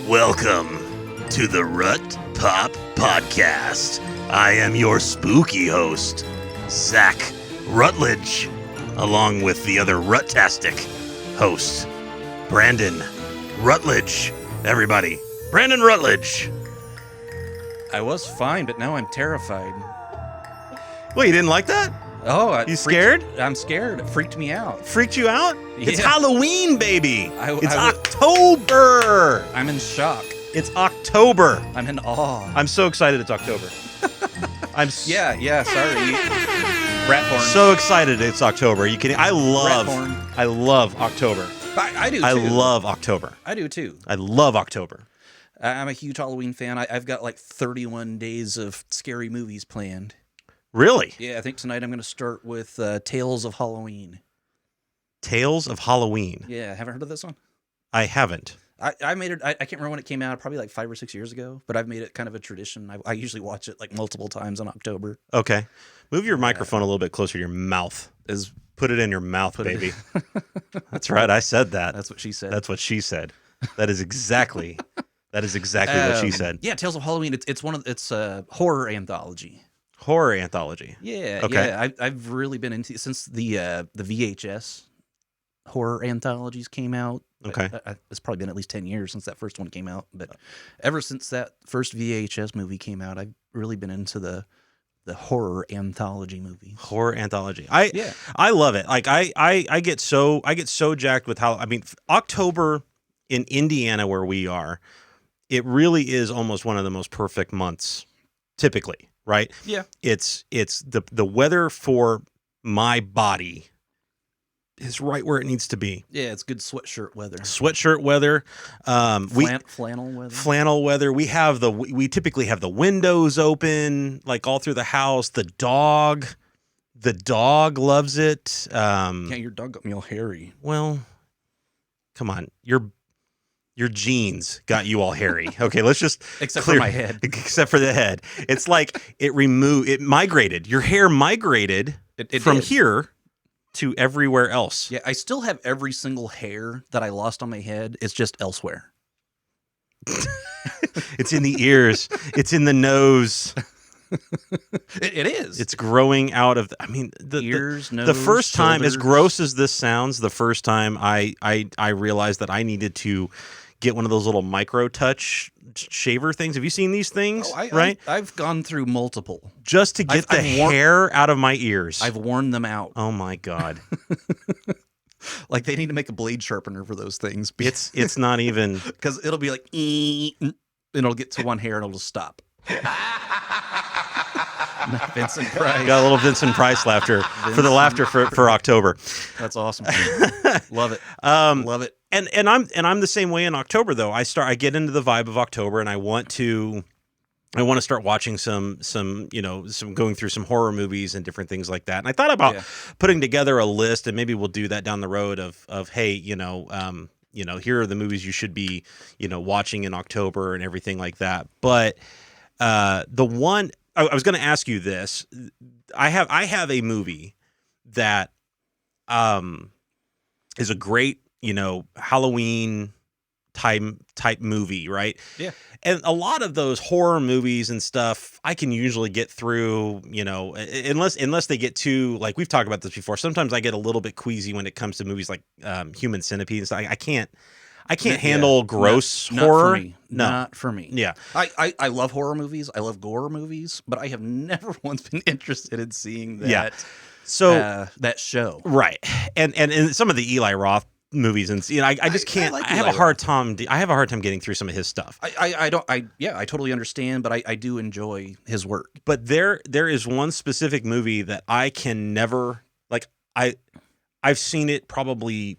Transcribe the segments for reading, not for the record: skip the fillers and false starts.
Welcome to the RutPOP Podcast. I am your spooky host, Zach Rutledge, along with the other Rutastic host, Brandon Rutledge. Everybody, Brandon Rutledge. I was fine, but now I'm terrified. Well, you didn't like that? Oh, You scared? I'm scared. It freaked me out. Freaked you out? It's Yeah. Halloween, baby. It's I- October. I'm in shock. It's October. I'm in awe. I'm so excited it's October. Yeah, sorry. Rat porn. So excited it's October. Are you kidding? I love October. I do too. I love October. I do too. I love October. I'm a huge Halloween fan. I've got like 31 days of scary movies planned. Really? Yeah, I think tonight I'm going to start with Tales of Halloween. Tales of Halloween. Yeah, haven't heard of this one? I haven't. I made it. I can't remember when it came out. Probably like 5 or 6 years ago. But I've made it kind of a tradition. I usually watch it like multiple times in October. Okay. Move your microphone a little bit closer to your mouth. Put it in your mouth, baby. That's right. I said that. That's what she said. That's what she said. That is exactly what she said. Yeah, Tales of Halloween. It's a horror anthology. Horror anthology. Yeah. Okay. Yeah. I've really been into since the VHS horror anthologies came out. Okay. It's probably been at least 10 years since that first one came out. But ever since that first VHS movie came out, I've really been into the horror anthology movies. Horror anthology. I love it. Like I get so jacked with how October in Indiana where we are, it really is almost one of the most perfect months typically, right? Yeah. It's the weather for my body is right where it needs to be. Yeah, it's good sweatshirt weather. Sweatshirt weather. Flannel weather. Flannel weather. We typically have the windows open, like all through the house. The dog loves it. Yeah, your dog got me all hairy. Well, come on. Your genes got you all hairy. Okay, let's just Except for my head. Except for the head. It's like it migrated. Your hair migrated It from did. here to everywhere else. Yeah, I still have every single hair that I lost on my head. It's just elsewhere. It's in the ears. It's in the nose. It is. It's growing out of the ears, nose, the first time, as shoulders. gross as this sounds, the first time I realized that I needed to get one of those little micro touch shaver things. Have you seen these things? Right? I've gone through multiple. Just to get I've hair out of my ears. I've worn them out. Oh my God. Like they need to make a blade sharpener for those things. It's not even, Because it'll be like, and it'll get to one hair and it'll just stop. Vincent Price. got a little Vincent Price laughter for the laughter for October. That's awesome. Love it. Love it. And I'm the same way in October though. I get into the vibe of October and I want to start watching some going through some horror movies and different things like that. And I thought about putting together a list, and maybe we'll do that down the road of hey, here are the movies you should be, watching in October and everything like that. But the one I was going to ask you this, I have a movie that is a great, Halloween type movie, right? Yeah. And a lot of those horror movies and stuff, I can usually get through, unless they get too, like we've talked about this before. Sometimes I get a little bit queasy when it comes to movies like Human Centipede and stuff. I can't handle gross horror. Not for me. Yeah. I love horror movies. I love gore movies, but I have never once been interested in seeing that. Yeah. So that show. Right. And some of the Eli Roth movies, and I just can't. I have a hard time. I have a hard time getting through some of his stuff. I totally understand, but I do enjoy his work. But there is one specific movie that I can never like. I've seen it probably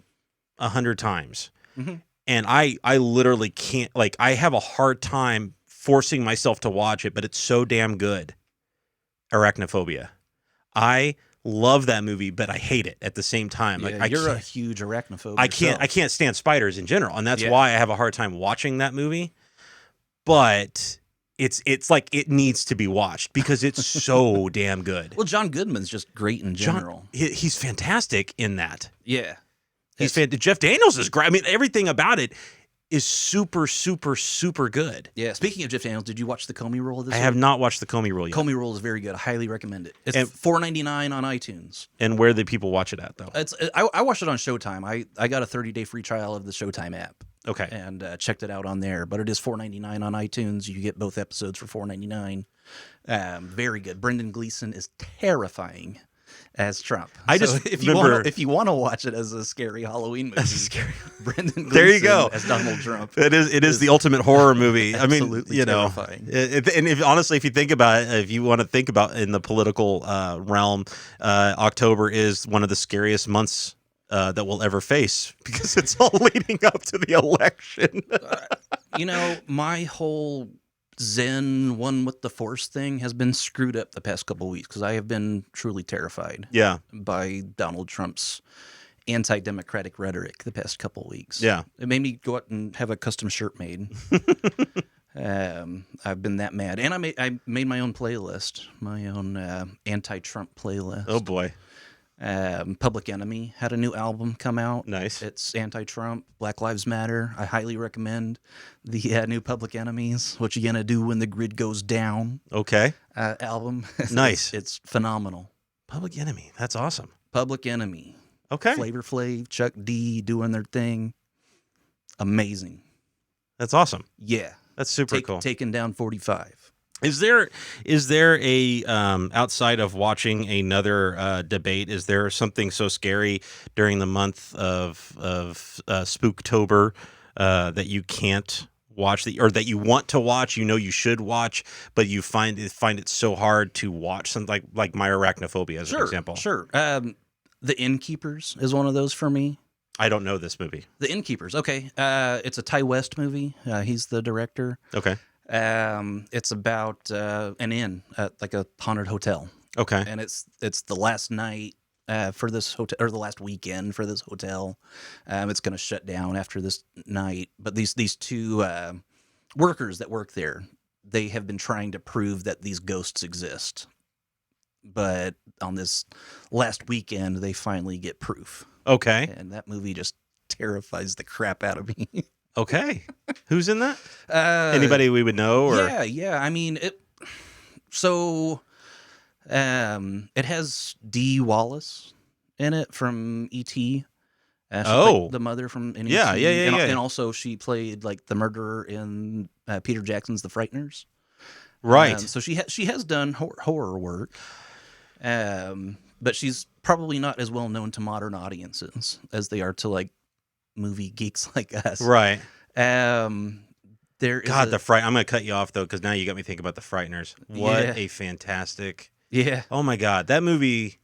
100 times, and I literally can't. Like, I have a hard time forcing myself to watch it, but it's so damn good. Arachnophobia. I love that movie, but I hate it at the same time. Yeah, you're a huge arachnophobe. I can't stand spiders in general, and that's why I have a hard time watching that movie. But it's like it needs to be watched because it's so damn good. Well, John Goodman's just great in general. He's fantastic in that. Yeah. Jeff Daniels is great. I mean, everything about it is super, super, super good. Yeah. Speaking of Jeff Daniels, did you watch the Comey Rule this I week? have not watched the Comey Rule yet. Comey Rule is very good. I highly recommend it. It's $4.99 on iTunes. And where do people watch it at, though? I watched it on Showtime. I got a 30-day free trial of the Showtime app. Okay. And checked it out on there. But it is $4.99 on iTunes. You get both episodes for $4.99. Very good. Brendan Gleeson is terrifying as Trump. If you want to watch it as a scary Halloween movie, Brendan Gleeson there you go. as Donald Trump. It is the ultimate horror movie. I mean, absolutely terrifying. And honestly, if you think about it, if you want to think about in the political realm, October is one of the scariest months that we'll ever face because it's all leading up to the election. My whole Zen one with the Force thing has been screwed up the past couple of weeks because I have been truly terrified by Donald Trump's anti-democratic rhetoric the past couple of weeks. Yeah. It made me go out and have a custom shirt made. I've been that mad. And I made my own playlist, my own anti-Trump playlist. Oh, boy. Public Enemy had a new album come out. Nice. It's anti-Trump, Black Lives Matter. I highly recommend the new Public Enemies, What You Gonna Do When the Grid Goes Down Okay. album. Nice. It's phenomenal. Public Enemy. That's awesome. Public Enemy. Okay. Flavor Flav, Chuck D doing their thing. Amazing. That's awesome. Yeah. That's super cool. Taking down 45. Is there a outside of watching another debate? Is there something so scary during the month of Spooktober that you can't watch or that you want to watch? You should watch, but you find it so hard to watch. Something like My Arachnophobia as an example. Sure. The Innkeepers is one of those for me. I don't know this movie. The Innkeepers. Okay. It's a Ty West movie. He's the director. Okay. It's about an inn at like a haunted hotel. Okay. And it's the last night for this hotel, or the last weekend for this hotel. It's going to shut down after this night. But these two workers that work there, they have been trying to prove that these ghosts exist. But on this last weekend, they finally get proof. Okay. And that movie just terrifies the crap out of me. Okay. Who's in that? Anybody we would know? Or? Yeah. I mean, it has Dee Wallace in it from E.T. The mother from E.T. Yeah. And also she played like the murderer in Peter Jackson's The Frighteners. Right. So she has done horror work. But she's probably not as well known to modern audiences as they are to like movie geeks like us. Right. I'm going to cut you off though, because now you got me thinking about The Frighteners. What a fantastic. Yeah. Oh my God. That movie,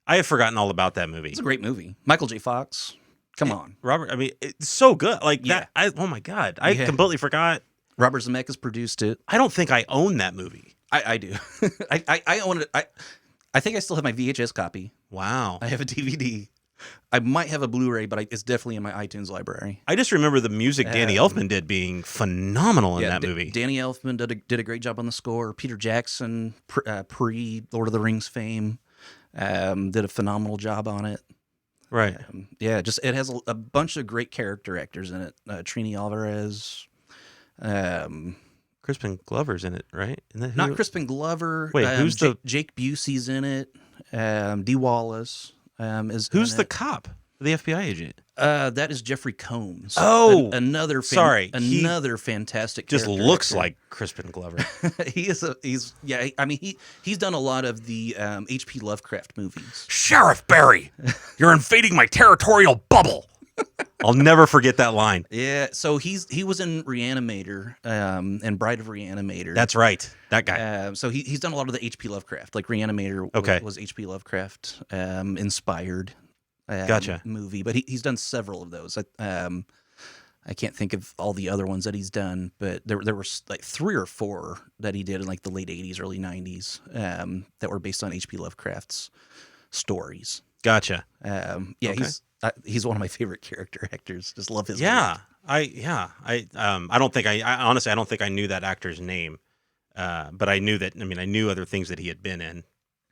I have forgotten all about that movie. It's a great movie. Michael J. Fox. Come on. Robert, I mean, it's so good. Like that. Oh my God. I completely forgot. Robert Zemeckis produced it. I don't think I own that movie. I do. I own it. I think I still have my VHS copy. Wow. I have a DVD. I might have a Blu-ray, but it's definitely in my iTunes libre. I just remember the music Danny Elfman did being phenomenal in that movie. Danny Elfman did a great job on the score. Peter Jackson, pre Lord of the Rings fame, did a phenomenal job on it. Right. It has a bunch of great character actors in it. Trini Alvarez. Crispin Glover's in it, right? Not Crispin Glover. Wait, who's Jake Busey's in it? Dee Wallace who's the cop? The FBI agent? That is Jeffrey Combs. Oh, another fantastic. Just looks like Crispin Glover. He's done a lot of the H.P. Lovecraft movies. Sheriff Barry, you're invading my territorial bubble. I'll never forget that line. Yeah, so he was in Reanimator and Bride of Reanimator. That's right, that guy. So he's done a lot of the H.P. Lovecraft, like Reanimator was H.P. Lovecraft inspired gotcha movie, but he's done several of those. I can't think of all the other ones that he's done, but there were like 3 or 4 that he did in like the late 80s, early 90s that were based on H.P. Lovecraft's stories. Gotcha. Okay. He's one of my favorite character actors. Just love his. Yeah, work. I don't think honestly I don't think I knew that actor's name, but I knew that. I mean, I knew other things that he had been in.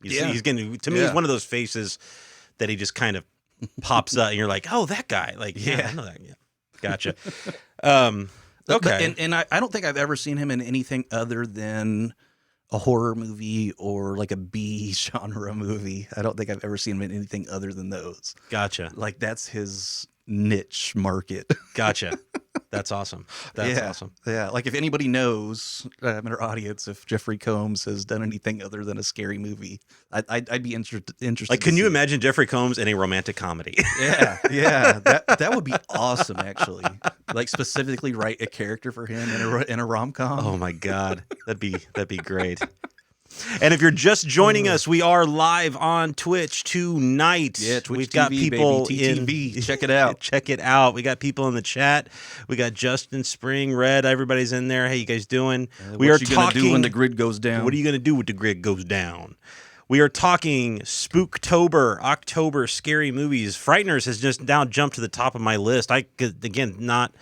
He's getting to me. He's one of those faces that he just kind of pops up, and you're like, oh, that guy. Like, I know that. Yeah, gotcha. Okay. And I don't think I've ever seen him in anything other than a horror movie or like a B genre movie. I don't think I've ever seen him in anything other than those. Gotcha. Like that's his niche market. Gotcha. That's awesome. That's Yeah. awesome. Yeah. Like if anybody knows in our audience if Jeffrey Combs has done anything other than a scary movie, I'd be interested. Like, to can you see. imagine Jeffrey Combs in a romantic comedy? Yeah, yeah, that would be awesome. Actually, like specifically write a character for him in a rom com. Oh my God, that'd be great. And if you're just joining us, we are live on Twitch tonight. Yeah, Twitch We've TV, got people baby, in. TTV. Check it out. Check it out. We got people in the chat. We got Justin, Spring, Red. Everybody's in there. Hey, you guys doing? We are What you gonna do talking. when the grid goes down? What are you going to do when the grid goes down? We are talking Spooktober, October scary movies. Frighteners has just now jumped to the top of my list. I could, again, not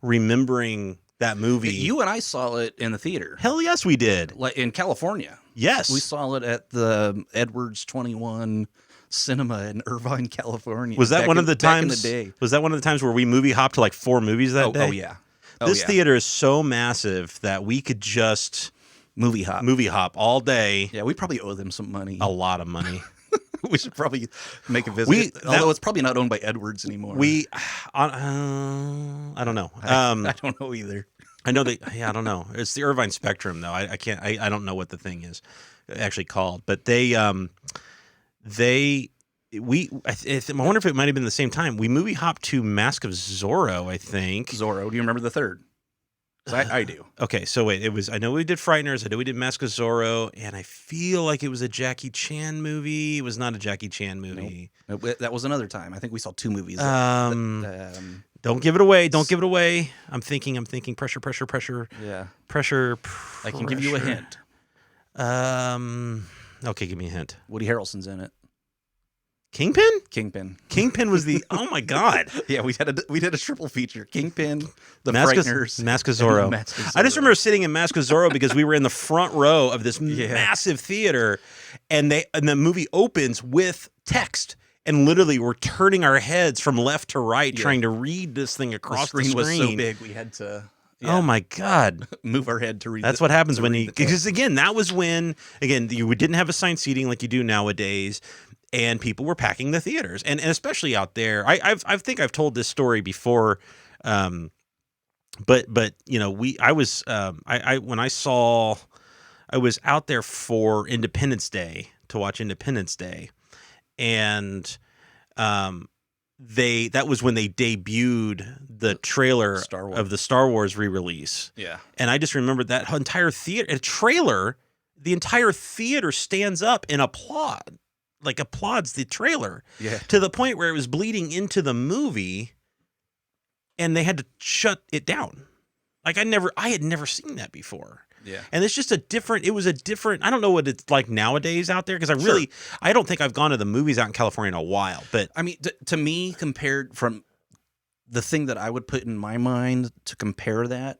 remembering that movie. You and I saw it in the theater. Hell yes, we did. Like in California. Yes. We saw it at the Edwards 21 Cinema in Irvine, California. Was that one of the back in times? the day? Was that one of the times where we movie hopped to like 4 movies that day? Oh yeah. This theater is so massive that we could just movie hop all day. Yeah, we probably owe them some money. A lot of money. We should probably make a visit. Although it's probably not owned by Edwards anymore. I don't know. I don't know either. I know I don't know. It's the Irvine Spectrum though. I can't. I don't know what the thing is actually called. But I wonder if it might have been the same time. We movie hopped to Mask of Zorro. I think Zorro. Do you remember the third? 'Cause I do. Okay, so wait, I know we did Frighteners, I know we did Mask of Zorro, and I feel like it was a Jackie Chan movie. It was not a Jackie Chan movie. Nope, that was another time. I think we saw 2 movies. Don't give it away. Don't give it away. I'm thinking. Pressure. Yeah. Pressure. I can give you a hint. Okay, give me a hint. Woody Harrelson's in it. Kingpin? Kingpin was the. Oh my God. Yeah, we did a triple feature. Kingpin, The Mask Frighteners, Mask of Zorro. I just remember sitting in Mask of Zorro because we were in the front row of this massive theater, and the movie opens with text. And literally, we're turning our heads from left to right, trying to read this thing across the screen. Was so big, we had to. Oh my God! Move our head to read. That's what happens when because again, that was when you didn't have assigned seating like you do nowadays, and people were packing the theaters, and especially out there. I think I've told this story before, but you know I was out there for Independence Day to watch Independence Day. And that was when they debuted the trailer of the Star Wars re-release. Yeah. And I just remembered that entire theater, the entire theater stands up and applauds the trailer. Yeah. To the point where it was bleeding into the movie and they had to shut it down. Like I had never seen that before. Yeah. And it's just I don't know what it's like nowadays out there, because I don't think I've gone to the movies out in California in a while. But I mean, to me, compared from the thing that I would put in my mind to compare that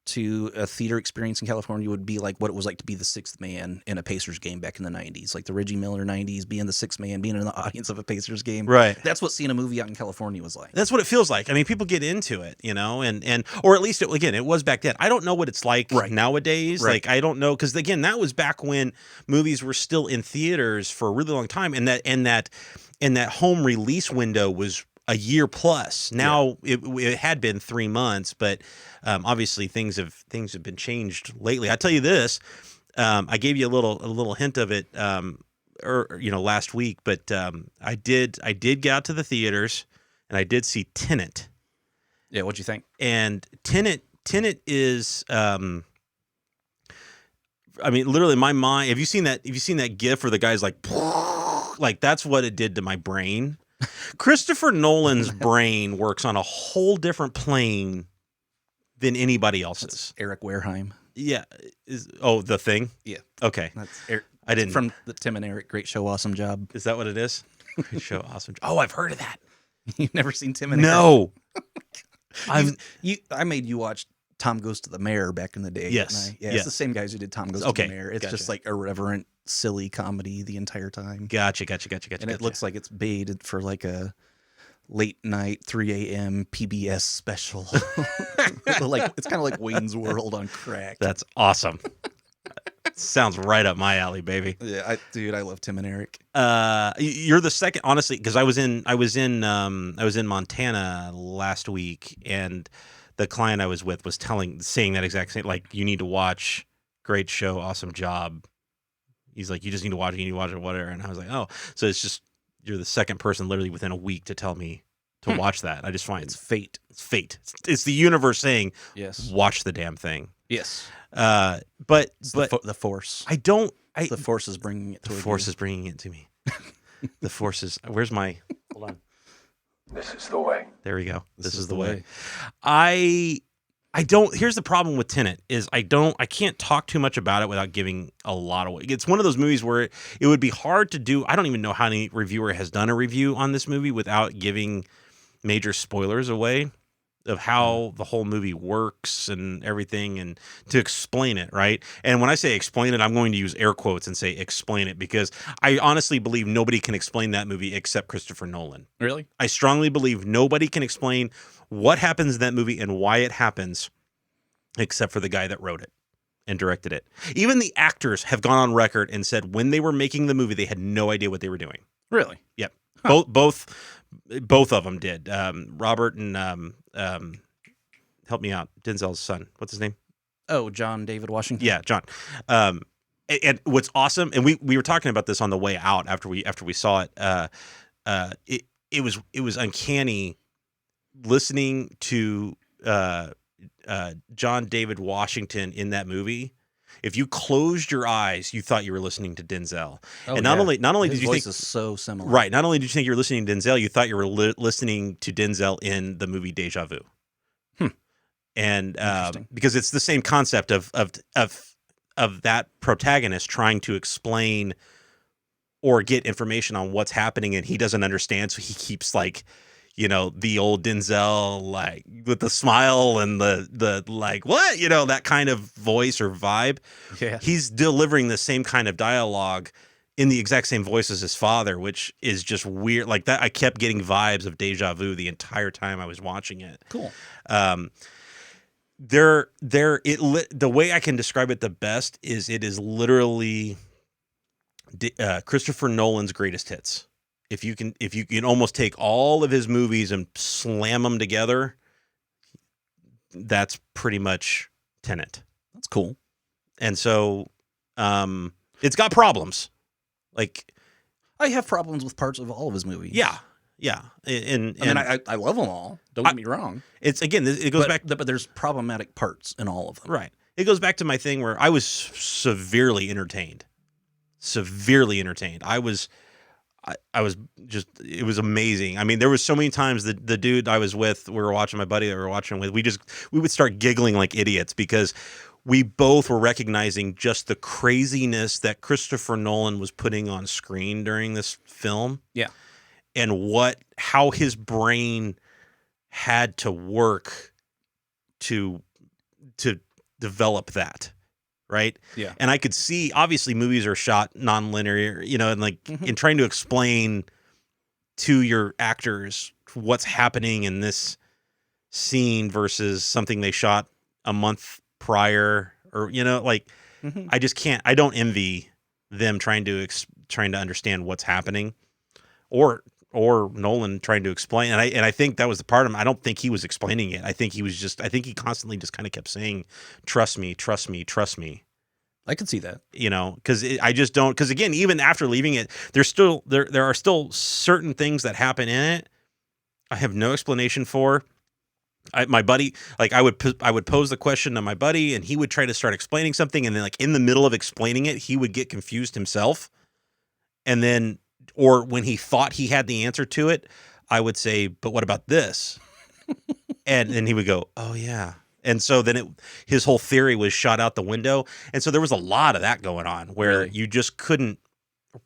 to a theater experience in California would be like what it was like to be the 6th man in a Pacers game back in the 90s, like the Reggie Miller 90s, being the 6th man, being in the audience of a Pacers game. Right. That's what seeing a movie out in California was like. That's what it feels like. I mean, people get into it, you know, and or at least it was back then. I don't know what it's like nowadays. Right. Like, I don't know, because again, that was back when movies were still in theaters for a really long time, and that home release window was a year plus. Now it had been 3 months, but obviously things have been changed lately. I tell you this, I gave you a little hint of it, last week, but I did get out to the theaters and I did see TENET. Yeah, what'd you think? And TENET is, I mean, literally my mind. Have you seen that GIF where the guy's like that's what it did to my brain. Christopher Nolan's brain works on a whole different plane than anybody else's. That's Eric Wareheim. Yeah. The Thing? Yeah. Okay. That's Eric. I didn't. From the Tim and Eric Great Show, Awesome Job. Is that what it is? Great Show, Awesome Job. Oh, I've heard of that. You've never seen Tim and Eric? No. I made you watch Tom Goes to the Mayor back in the day. Yes. Yeah, it's the same guys who did Tom Goes to the Mayor. It's Gotcha. just like irreverent, silly comedy the entire time. Gotcha. And it looks like it's baited for like a late night 3 a.m. PBS special. Like it's kind of like Wayne's World on crack. That's awesome. Sounds right up my alley, baby. Yeah, I love Tim and Eric. You're the second, honestly, because I was in Montana last week, and the client I was with was saying that exact same, like, you need to watch, great show, awesome job. He's like, you just need to watch it, whatever. And I was like, oh, so it's just, you're the second person literally within a week to tell me to watch that. I just find It's fate. It's fate. It's the universe saying, Yes. watch the damn thing. Yes. But the force. The force is bringing it to the force is bringing it to me. The force is, where's my, hold on. This is the way. There we go. This is the way. I don't, here's the problem with Tenet is I can't talk too much about it without giving a lot away. It's one of those movies where it would be hard to do. I don't even know how any reviewer has done a review on this movie without giving major spoilers away of how the whole movie works and everything, and to explain it, right? And when I say explain it, I'm going to use air quotes and say explain it, because I honestly believe nobody can explain that movie except Christopher Nolan. Really? I strongly believe nobody can explain what happens in that movie and why it happens except for the guy that wrote it and directed it. Even the actors have gone on record and said when they were making the movie, they had no idea what they were doing. Really? Yep. Huh. Both of them did. Robert and help me out, Denzel's son. What's his name? Oh, John David Washington. Yeah, John. And what's awesome, and we were talking about this on the way out after we saw it. It was uncanny listening to John David Washington in that movie. If you closed your eyes, you thought you were listening to Denzel. Oh, and not only his did you voice think is so similar. right, not only did you think you were listening to Denzel, you thought you were listening to Denzel in the movie Deja Vu. And because it's the same concept of that protagonist trying to explain or get information on what's happening, and he doesn't understand, so he keeps, like, you know, the old Denzel, like, with the smile and the like, what, you know, that kind of voice or vibe. Yeah. He's delivering the same kind of dialogue in the exact same voice as his father, which is just weird. Like that, I kept getting vibes of Deja Vu the entire time I was watching it. Cool. The way I can describe it the best is it is literally Christopher Nolan's greatest hits. If you can almost take all of his movies and slam them together, that's pretty much Tenet. That's cool. And so, it's got problems. Like, I have problems with parts of all of his movies. yeah. And I mean, I love them all. Don't get me wrong. It's, again, it goes back. But there's problematic parts in all of them. Right. It goes back to my thing where I was severely entertained. I was just, it was amazing. I mean, there was so many times the dude I was with, we were watching, my buddy that we were watching with, we would start giggling like idiots because we both were recognizing just the craziness that Christopher Nolan was putting on screen during this film. Yeah. And how his brain had to work to develop that. Right. Yeah. And I could see, obviously, movies are shot non-linear, you know, and like in trying to explain to your actors what's happening in this scene versus something they shot a month prior, or, you know, like I just can't. I don't envy them trying to understand what's happening, or Nolan trying to explain. And I think that was the part of him. I don't think he was explaining it. I think he constantly just kind of kept saying, trust me, trust me, trust me. I could see that. You know, because I just don't, because again, even after leaving it, there are still certain things that happen in it I have no explanation for. My buddy, like, I would pose the question to my buddy, and he would try to start explaining something, and then, like, in the middle of explaining it, he would get confused himself. And then, or when he thought he had the answer to it, I would say, but what about this? And then he would go, oh yeah. And so then his whole theory was shot out the window. And so there was a lot of that going on where you just couldn't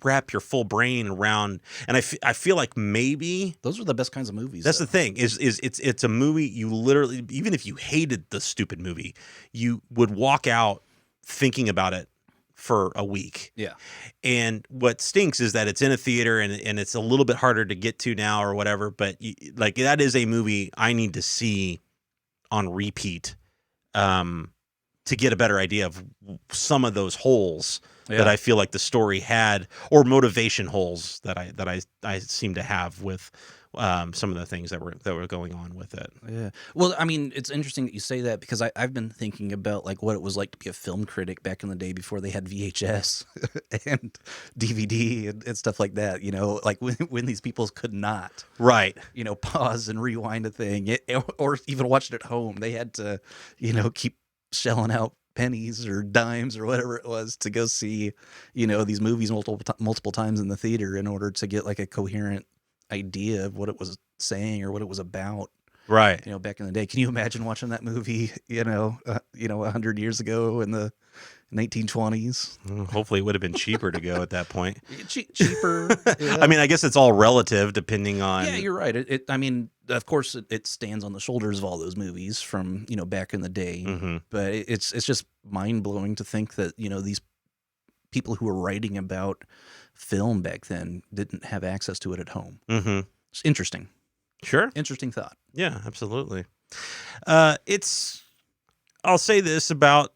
wrap your full brain around. And I feel like maybe those are the best kinds of movies. That's the thing is it's a movie you literally, even if you hated the stupid movie, you would walk out thinking about it for a week. Yeah. And what stinks is that it's in a theater and it's a little bit harder to get to now or whatever. But like, that is a movie I need to see on repeat, to get a better idea of some of those holes that I feel like the story had, or motivation holes that I seem to have with some of the things that were going on with it. Yeah. Well, I mean, it's interesting that you say that, because I've been thinking about like what it was like to be a film critic back in the day before they had VHS and DVD and stuff like that. You know, like when these people could not, Right. you know, pause and rewind a thing, or even watch it at home. They had to, you know, keep shelling out pennies or dimes or whatever it was to go see, you know, these movies multiple times in the theater in order to get like a coherent idea of what it was saying or what it was about. Right. You know, back in the day. Can you imagine watching that movie, 100 years ago in the 1920s? Hopefully it would have been cheaper to go at that point. Cheaper. Yeah. I mean, I guess it's all relative depending on. Yeah, you're right. I mean, of course, it stands on the shoulders of all those movies from, back in the day. Mm-hmm. But it's just mind blowing to think that, these people who were writing about film back then didn't have access to it at home. Mm-hmm. It's interesting. Sure. Interesting thought. Yeah, absolutely. I'll say this about,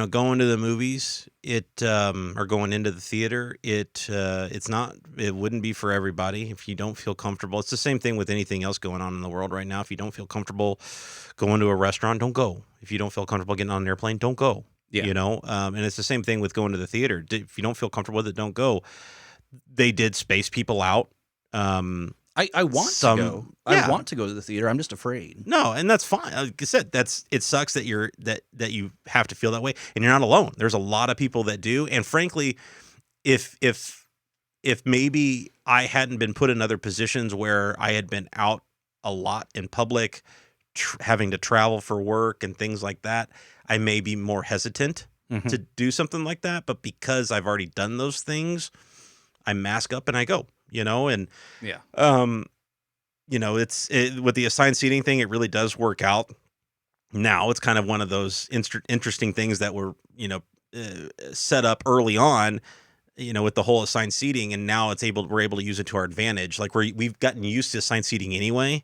going to the movies, or going into the theater, it wouldn't be for everybody if you don't feel comfortable. It's the same thing with anything else going on in the world right now. If you don't feel comfortable going to a restaurant, don't go. If you don't feel comfortable getting on an airplane, don't go. Yeah. And it's the same thing with going to the theater. If you don't feel comfortable with it, don't go. They did space people out. I want to go. Yeah. I want to go to the theater. I'm just afraid. No, and that's fine. Like I said, it sucks that that you have to feel that way, and you're not alone. There's a lot of people that do, and frankly, if maybe I hadn't been put in other positions where I had been out a lot in public, having to travel for work and things like that, I may be more hesitant to do something like that. But because I've already done those things, I mask up and I go. And yeah, it's with the assigned seating thing, it really does work out. Now it's kind of one of those interesting things that were, set up early on, with the whole assigned seating, and now we're able to use it to our advantage. Like we've gotten used to assigned seating anyway,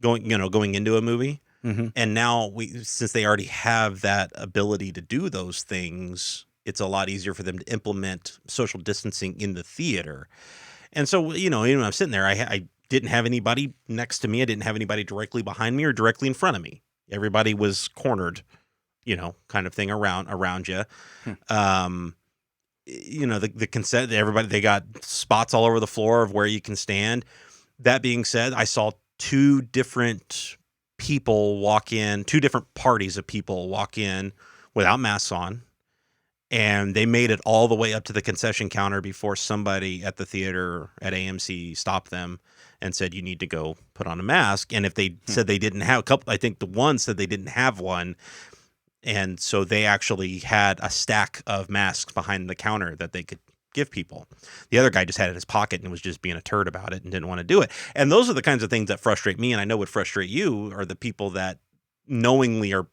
going into a movie, and now since they already have that ability to do those things, it's a lot easier for them to implement social distancing in the theater. And so, even when I'm sitting there, I didn't have anybody next to me. I didn't have anybody directly behind me or directly in front of me. Everybody was cornered, kind of thing around you. The consent, everybody, they got spots all over the floor of where you can stand. That being said, I saw two different parties of people walk in without masks on. And they made it all the way up to the concession counter before somebody at the theater at AMC stopped them and said, you need to go put on a mask. And if they said they didn't have a couple, I think the one said they didn't have one. And so they actually had a stack of masks behind the counter that they could give people. The other guy just had it in his pocket and was just being a turd about it and didn't want to do it. And those are the kinds of things that frustrate me. And I know would frustrate you, are the people that knowingly are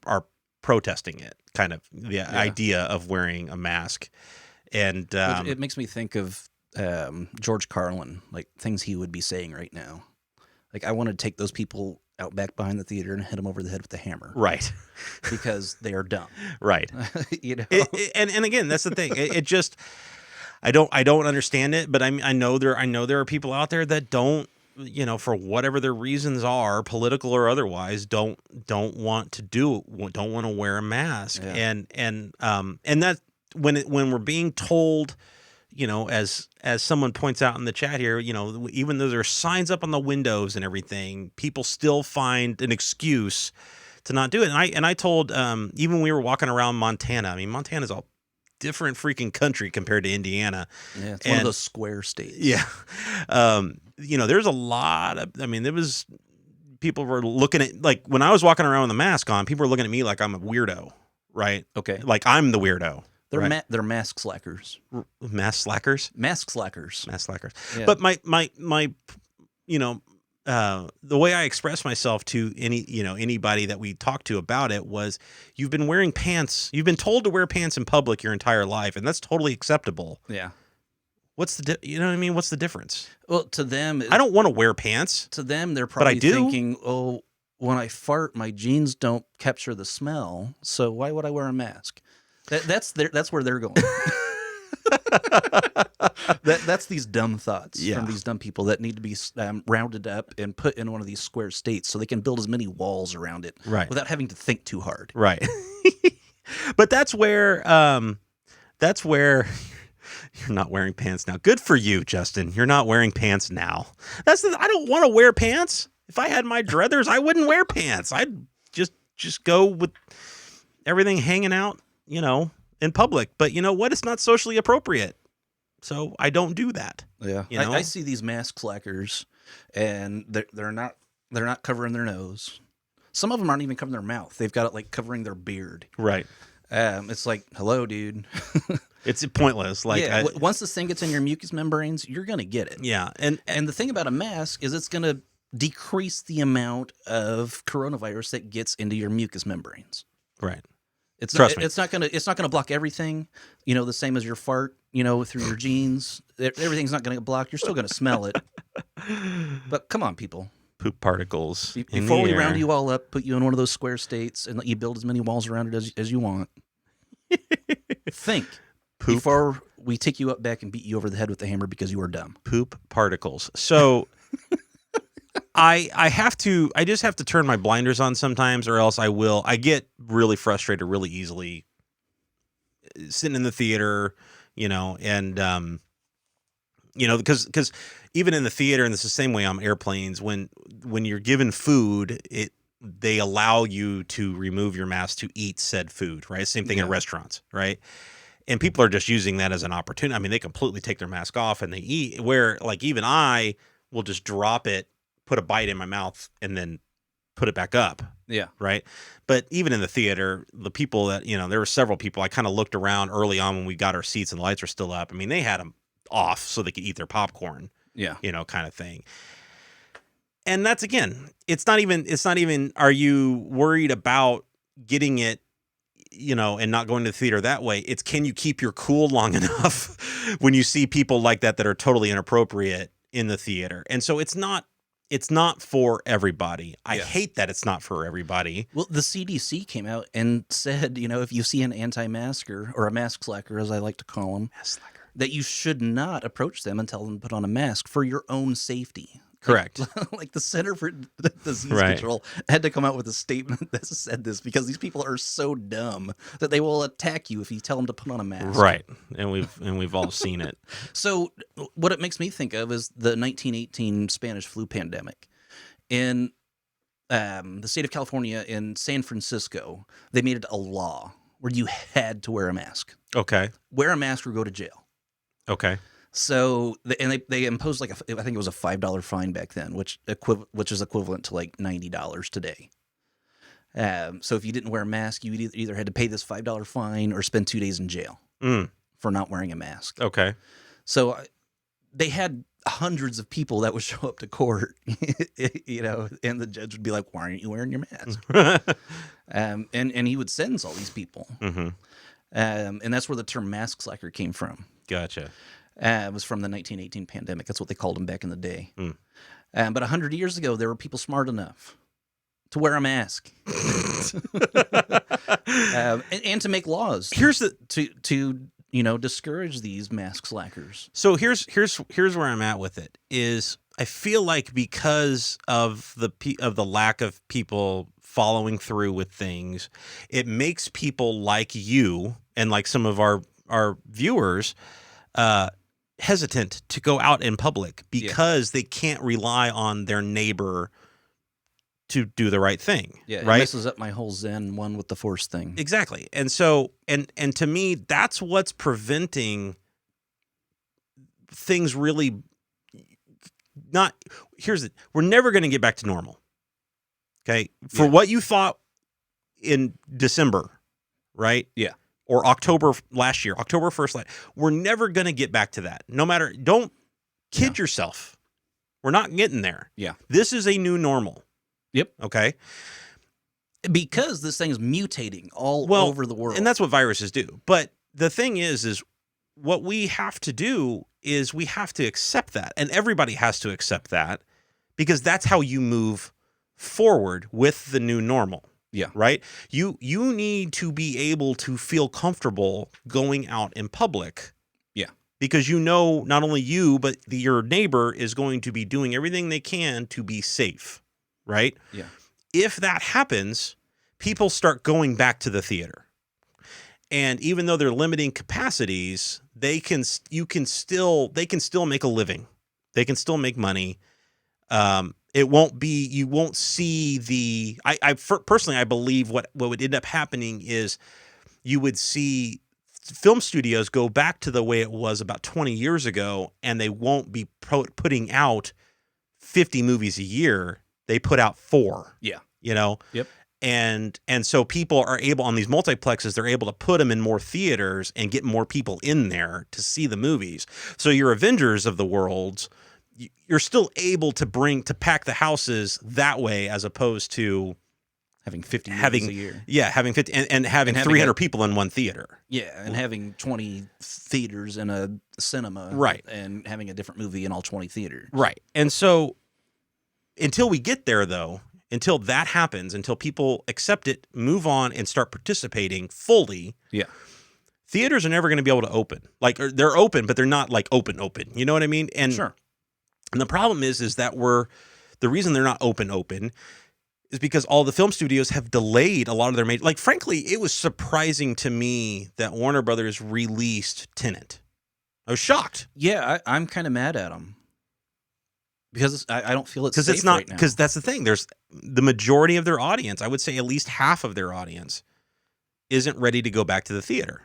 protesting it, kind of the idea of wearing a mask. And it makes me think of George Carlin, like things he would be saying right now. Like, I want to take those people out back behind the theater and hit them over the head with a hammer. Right. Because they are dumb. Right. And again, that's the thing. It just, I don't understand it, but I know there are people out there that don't, for whatever their reasons are, political or otherwise, don't want to wear a mask. Yeah. And that when we're being told, as someone points out in the chat here, even though there are signs up on the windows and everything, people still find an excuse to not do it. And I told, even when we were walking around Montana, I mean, Montana's a different freaking country compared to Indiana. Yeah, it's one of those square states. Yeah. There's a lot of, people were looking at, like, when I was walking around with a mask on, people were looking at me like I'm a weirdo, right? Okay. Like I'm the weirdo. They're mask slackers. Mask slackers? Mask slackers. Mask slackers. Yeah. But my the way I expressed myself to anybody that we talked to about it was, you've been wearing pants. You've been told to wear pants in public your entire life, and that's totally acceptable. Yeah. What's the you know what I mean? What's the difference? Well, to them, I don't want to wear pants. To them, they're probably thinking, oh, when I fart, my jeans don't capture the smell, so why would I wear a mask? That's where they're going. That's these dumb thoughts from these dumb people that need to be rounded up and put in one of these square states so they can build as many walls around it without having to think too hard. Right. But that's where you're not wearing pants now. Good for you, Justin. You're not wearing pants now. I don't want to wear pants. If I had my druthers, I wouldn't wear pants. I'd just go with everything hanging out, in public. But you know what? It's not socially appropriate. So I don't do that. Yeah. I see these mask slackers and they're not covering their nose. Some of them aren't even covering their mouth. They've got it like covering their beard. Right. It's like, hello, dude. It's pointless. Like, once this thing gets in your mucous membranes, you're going to get it. Yeah. And the thing about a mask is it's going to decrease the amount of coronavirus that gets into your mucous membranes. Right. Trust me. It's not gonna block everything, the same as your fart, through your jeans. Everything's not gonna get blocked. You're still gonna smell it. But come on, people. Poop particles. Before we round you all up, put you in one of those square states and let you build as many walls around it as you want. Think poop. Before we take you up back and beat you over the head with the hammer because you are dumb. Poop particles. So I just have to turn my blinders on sometimes, or else I get really frustrated really easily sitting in the theater, and because even in the theater, and this is the same way on airplanes, when you're given food, they allow you to remove your mask to eat said food, right? Same thing in restaurants, right? And people are just using that as an opportunity. I mean, they completely take their mask off and they eat, where like even I will just drop it, put a bite in my mouth, and then put it back up. Yeah. Right. But even in the theater, the people that, there were several people, I kind of looked around early on when we got our seats and the lights were still up. I mean, they had them off so they could eat their popcorn. Yeah. Kind of thing. And that's, again, it's not even, are you worried about getting it, and not going to the theater that way? It's, can you keep your cool long enough when you see people like that are totally inappropriate in the theater? And so it's not for everybody. I hate that it's not for everybody. Well, the CDC came out and said, if you see an anti-masker or a mask slacker, as I like to call them, that you should not approach them and tell them to put on a mask for your own safety. Correct. Like the Center for Disease Control had to come out with a statement that said this because these people are so dumb that they will attack you if you tell them to put on a mask. Right. And we've all seen it. So what it makes me think of is the 1918 Spanish flu pandemic. In the state of California, in San Francisco, they made it a law where you had to wear a mask. Okay. Wear a mask or go to jail. Okay. So, they imposed I think it was a $5 fine back then, which is equivalent to like $90 today. So if you didn't wear a mask, you either had to pay this $5 fine or spend 2 days in jail for not wearing a mask. Okay. So they had hundreds of people that would show up to court, and the judge would be like, "Why aren't you wearing your mask?" And he would sentence all these people. Mm-hmm. And that's where the term mask slacker came from. Gotcha. It was from the 1918 pandemic. That's what they called them back in the day. But 100 years ago, there were people smart enough to wear a mask and to make laws. To discourage these mask slackers. So here's where I'm at with it. Is I feel like because of the lack of people following through with things, it makes people like you and like some of our viewers hesitant to go out in public because they can't rely on their neighbor to do the right thing. Yeah, it right? messes up my whole Zen one with the Force thing. Exactly. And so and to me, that's what's preventing things really we're never going to get back to normal. Okay? For what you thought in December, right? Yeah. Or October last year, October 1st, we're never going to get back to that. No matter, don't kid yourself. We're not getting there. Yeah. This is a new normal. Yep. Okay. Because this thing is mutating all over the world. And that's what viruses do. But the thing is what we have to do is we have to accept that. And everybody has to accept that because that's how you move forward with the new normal. Yeah. Right? You need to be able to feel comfortable going out in public. Yeah. Because not only you, but your neighbor is going to be doing everything they can to be safe. Right? Yeah. If that happens, people start going back to the theater. And even though they're limiting capacities, they can still make a living. They can still make money. You won't see personally, I believe what would end up happening is you would see film studios go back to the way it was about 20 years ago, and they won't be putting out 50 movies a year. They put out 4. Yeah. Yep. And so people are able, on these multiplexes, they're able to put them in more theaters and get more people in there to see the movies. So your Avengers of the world, you're still able to pack the houses that way, as opposed to having 50 movies a year. Yeah, having 50 and having 300 people in one theater. Yeah, and having 20 theaters in a cinema. Right. And having a different movie in all 20 theaters. Right. And so until we get there, though, until that happens, until people accept it, move on, and start participating fully, theaters are never going to be able to open. Like, they're open, but they're not like open. You know what I mean? And sure. And the problem is that the reason they're not open is because all the film studios have delayed a lot of their major. Like, frankly, it was surprising to me that Warner Brothers released Tenet. I was shocked. Yeah, I'm kind of mad at them because I don't feel it's safe it's not right now. because that's the thing. There's the majority of their audience. I would say at least half of their audience isn't ready to go back to the theater.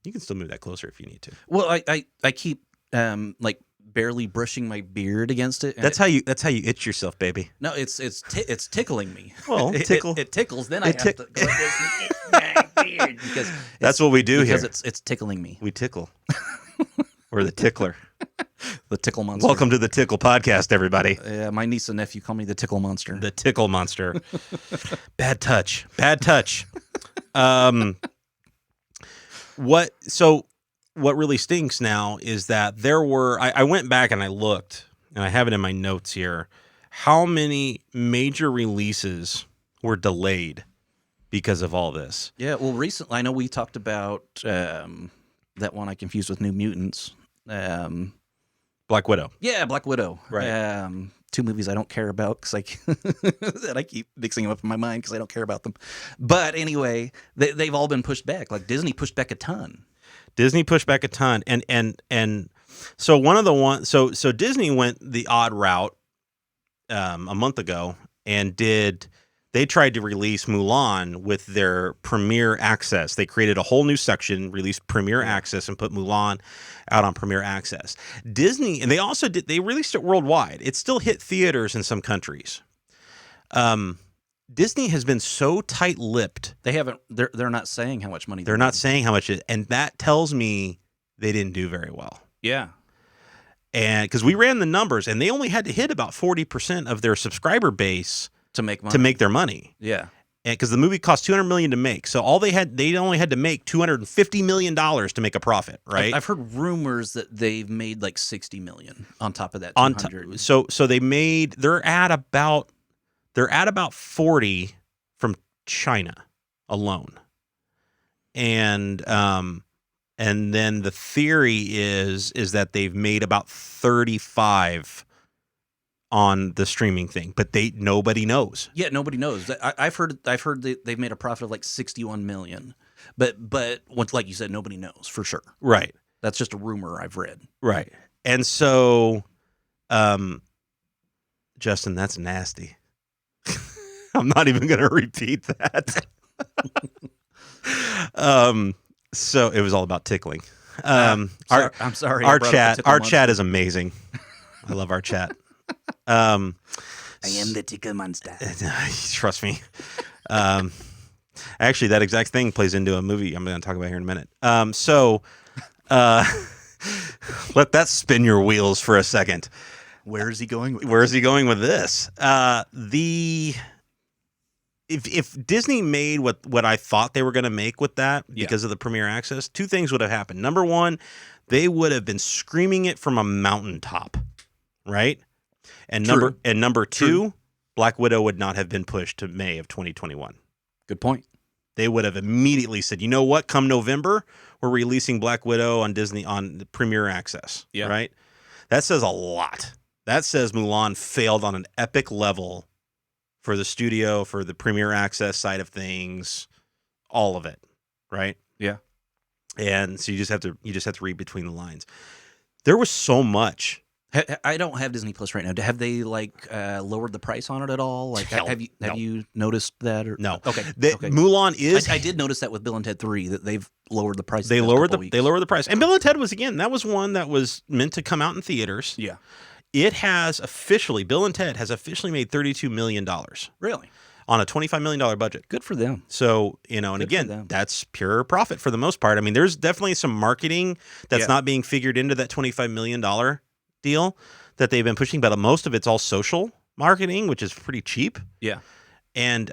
You can still move that closer if you need to. Well, I keep like barely brushing my beard against it. That's how you itch yourself, baby. No, it's tickling me. Well, tickle. It tickles. Then I have to go like this and itch my beard because that's what we do because here. It's tickling me. We tickle. We're the tickler. The tickle monster. Welcome to the Tickle Podcast, everybody. My niece and nephew call me the tickle monster. The tickle monster. Bad touch. What really stinks now is that I went back and I looked, and I have it in my notes here, how many major releases were delayed because of all this. Yeah, well, recently, I know we talked about that one I confused with New Mutants. Black Widow. Yeah, Black Widow. Right. 2 movies I don't care about because that I keep mixing them up in my mind because I don't care about them. But anyway, they've all been pushed back. Like Disney pushed back a ton. And so one of the ones, so Disney went the odd route a month ago and they tried to release Mulan with their Premier Access. They created a whole new section, released Premier Access, and put Mulan out on Premier Access. Disney, and they released it worldwide. It still hit theaters in some countries. Disney has been so tight-lipped. They're not saying how much money they're not saying how much, and that tells me they didn't do very well. Yeah. And because we ran the numbers, and they only had to hit about 40% of their subscriber base to make their money. Yeah. And because the movie cost $200 million to make, so they only had to make $250 million to make a profit, right? I've heard rumors that they've made like $60 million on top of that 200. So they're at about 40 from China alone, and then the theory is that they've made about 35 on the streaming thing, but nobody knows. Yeah, nobody knows. I've heard they've made a profit of like $61 million, but once, like you said, nobody knows for sure. Right. That's just a rumor I've read. Right. And so, Justin, that's nasty. I'm not even going to repeat that. So it was all about tickling. I'm sorry. Our chat is amazing. I love our chat. I am the tickle monster. Trust me. Actually, that exact thing plays into a movie I'm going to talk about here in a minute. Let that spin your wheels for a second. Where is he going with this? If Disney made what I thought they were going to make with that because of the Premier Access, 2 things would have happened. Number one, they would have been screaming it from a mountaintop, right? And number two, Black Widow would not have been pushed to May of 2021. Good point. They would have immediately said, you know what? Come November, we're releasing Black Widow on Disney on the Premier Access. Yeah. Right? That says a lot. That says Mulan failed on an epic level for the studio, for the Premier Access side of things, all of it. Right? Yeah. And so you just have to read between the lines. There was so much. I don't have Disney Plus right now. Have they lowered the price on it at all? Like, have you noticed that? Or no? Okay. Mulan is. I did notice that with Bill and Ted 3 that they've lowered the price. They lowered the price. And Bill and Ted was one that was meant to come out in theaters. Yeah. It has Bill and Ted has officially made $32 million. Really? On a $25 million budget. Good for them. So, and again, that's pure profit for the most part. I mean, there's definitely some marketing that's not being figured into that $25 million deal that they've been pushing, but most of it's all social marketing, which is pretty cheap. Yeah. And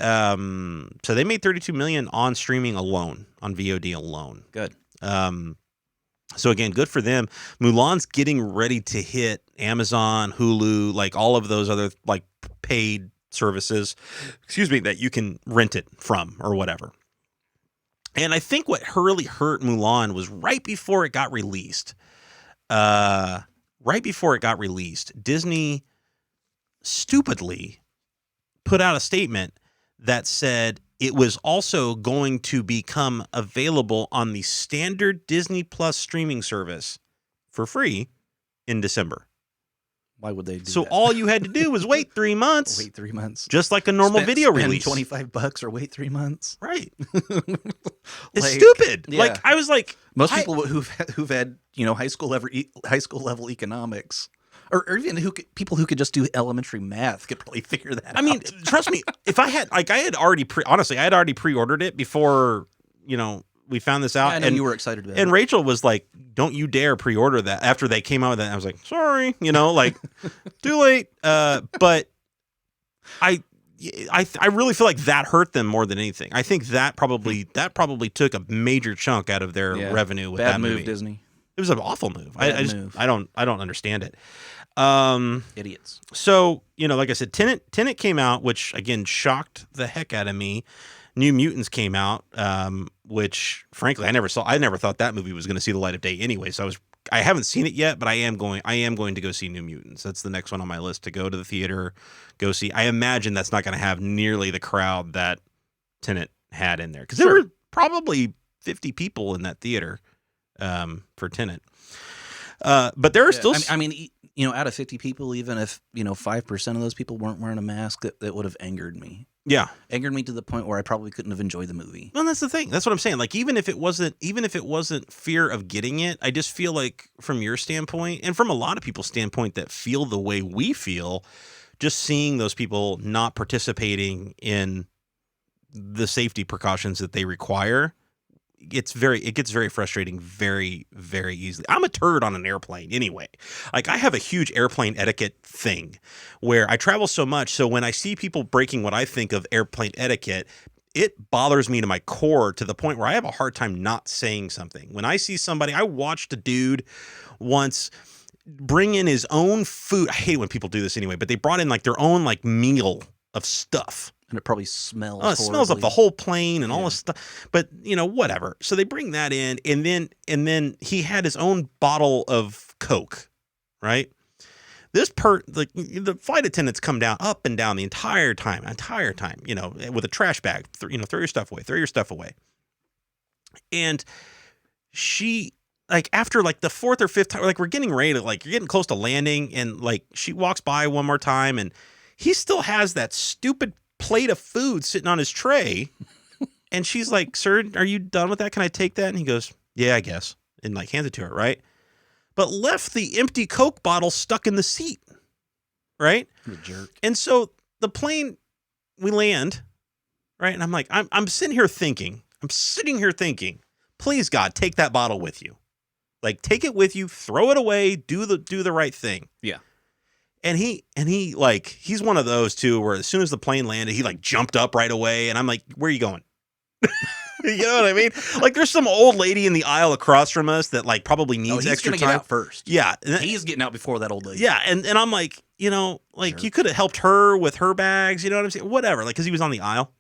so they made $32 million on streaming alone, on VOD alone. Good. So again, good for them. Mulan's getting ready to hit Amazon, Hulu, like all of those other like paid services, that you can rent it from or whatever. And I think what really hurt Mulan was right before it got released. Disney stupidly put out a statement that said it was also going to become available on the standard Disney Plus streaming service for free in December. Why would they do so that? All you had to do was wait 3 months. Wait 3 months. Just like a normal video release. $25 or wait 3 months. Right. It's stupid. Yeah. Like I was like, most people who've had high school level economics, or even people who could just do elementary math could probably figure that out. I mean, trust me, if I had already pre-ordered it before we found this out. Yeah, I know you were excited about it. And Rachel was like, "Don't you dare pre-order that." After they came out with that, I was like, "Sorry, like too late." But I really feel like that hurt them more than anything. I think that probably took a major chunk out of their revenue with Bad that move, movie. Disney. It was an awful move. I don't understand it. Idiots. So, like I said, Tenet came out, which again shocked the heck out of me. New Mutants came out, which frankly I never thought that movie was going to see the light of day anyway. So I haven't seen it yet, but I am going to go see New Mutants. That's the next one on my list to go to the theater, go see. I imagine that's not going to have nearly the crowd that Tenet had in there, because there were probably 50 people in that theater for Tenet. But there are still. I mean, out of 50 people, even if 5% of those people weren't wearing a mask, that would have angered me. Yeah, angered me to the point where I probably couldn't have enjoyed the movie. Well, that's the thing. That's what I'm saying. Like, even if it wasn't fear of getting it, I just feel like from your standpoint and from a lot of people's standpoint that feel the way we feel, just seeing those people not participating in the safety precautions that they require, it gets very frustrating very, very easily. I'm a turd on an airplane anyway. Like, I have a huge airplane etiquette thing where I travel so much. So when I see people breaking what I think of airplane etiquette, it bothers me to my core to the point where I have a hard time not saying something. When I see somebody, I watched a dude once bring in his own food. I hate when people do this anyway, but they brought in like their own like meal of stuff. And it probably smells. Oh, it smells up the whole plane and all this stuff. But whatever. So they bring that in, and then he had his own bottle of Coke, right? The flight attendants come down up and down the entire time, with a trash bag. Throw your stuff away. And she, like, after like the fourth or fifth time, like we're getting ready to, like, you're getting close to landing, and like she walks by one more time, and he still has that stupid plate of food sitting on his tray, and she's like, "Sir, are you done with that? Can I take that?" And he goes, "Yeah, I guess," and like hands it to her, right? But left the empty Coke bottle stuck in the seat, right? You're a jerk. And so the plane, we land, right? And I'm like, I'm sitting here thinking, please God, take that bottle with you, like take it with you, throw it away, do the right thing. Yeah. And he like, he's one of those too, where as soon as the plane landed, he like jumped up right away. And I'm like, where are you going? You know what I mean? Like, there's some old lady in the aisle across from us that like probably needs extra time. Get out first. Yeah. He's getting out before that old lady. Yeah. And I'm like, you know, like Sure. you could have helped her with her bags, you know what I'm saying? Whatever, like, because he was on the aisle.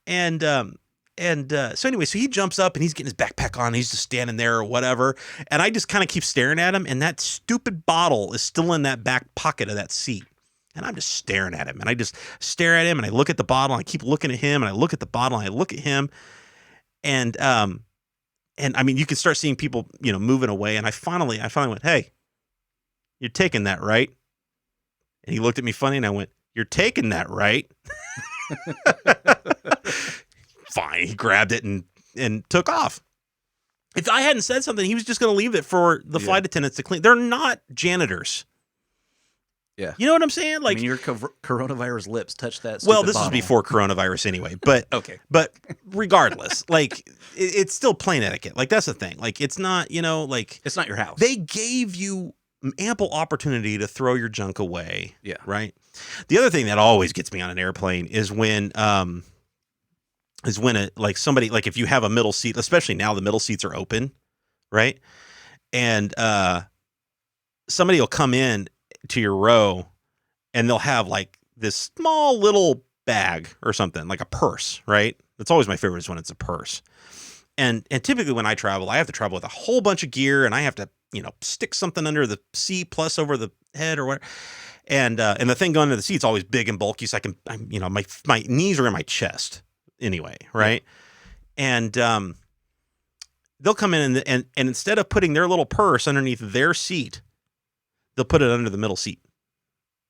And so anyway, so he jumps up and he's getting his backpack on. And he's just standing there or whatever. And I just kind of keep staring at him. And that stupid bottle is still in that back pocket of that seat. And I'm just staring at him. And I just stare at him and I look at the bottle. And I keep looking at him and I look at the bottle and I look at him. And I mean, you can start seeing people, you know, moving away. And I finally went, "Hey, you're taking that, right?" And he looked at me funny and I went, "You're taking that, right?" Fine. He grabbed it and took off. If I hadn't said something, he was just going to leave it for the flight attendants to clean. They're not janitors. Yeah. You know what I'm saying? Like, I mean, your coronavirus lips touch that. Well, this bottle. was before coronavirus anyway, but okay. But regardless, like it's still plain etiquette. Like that's the thing. Like it's not, you know, like It's not your house. they gave you ample opportunity to throw your junk away. Yeah. Right. The other thing that always gets me on an airplane is when like somebody, like if you have a middle seat, especially now the middle seats are open, right? And somebody will come in to your row and they'll have like this small little bag or something, like a purse, right? That's always my favorite is when it's a purse. And typically when I travel, I have to travel with a whole bunch of gear and I have to, you know, stick something under the seat plus over the head or whatever. And the thing going under the seat's always big and bulky, so I'm you know, my knees are in my chest anyway, right? And they'll come in and instead of putting their little purse underneath their seat, they'll put it under the middle seat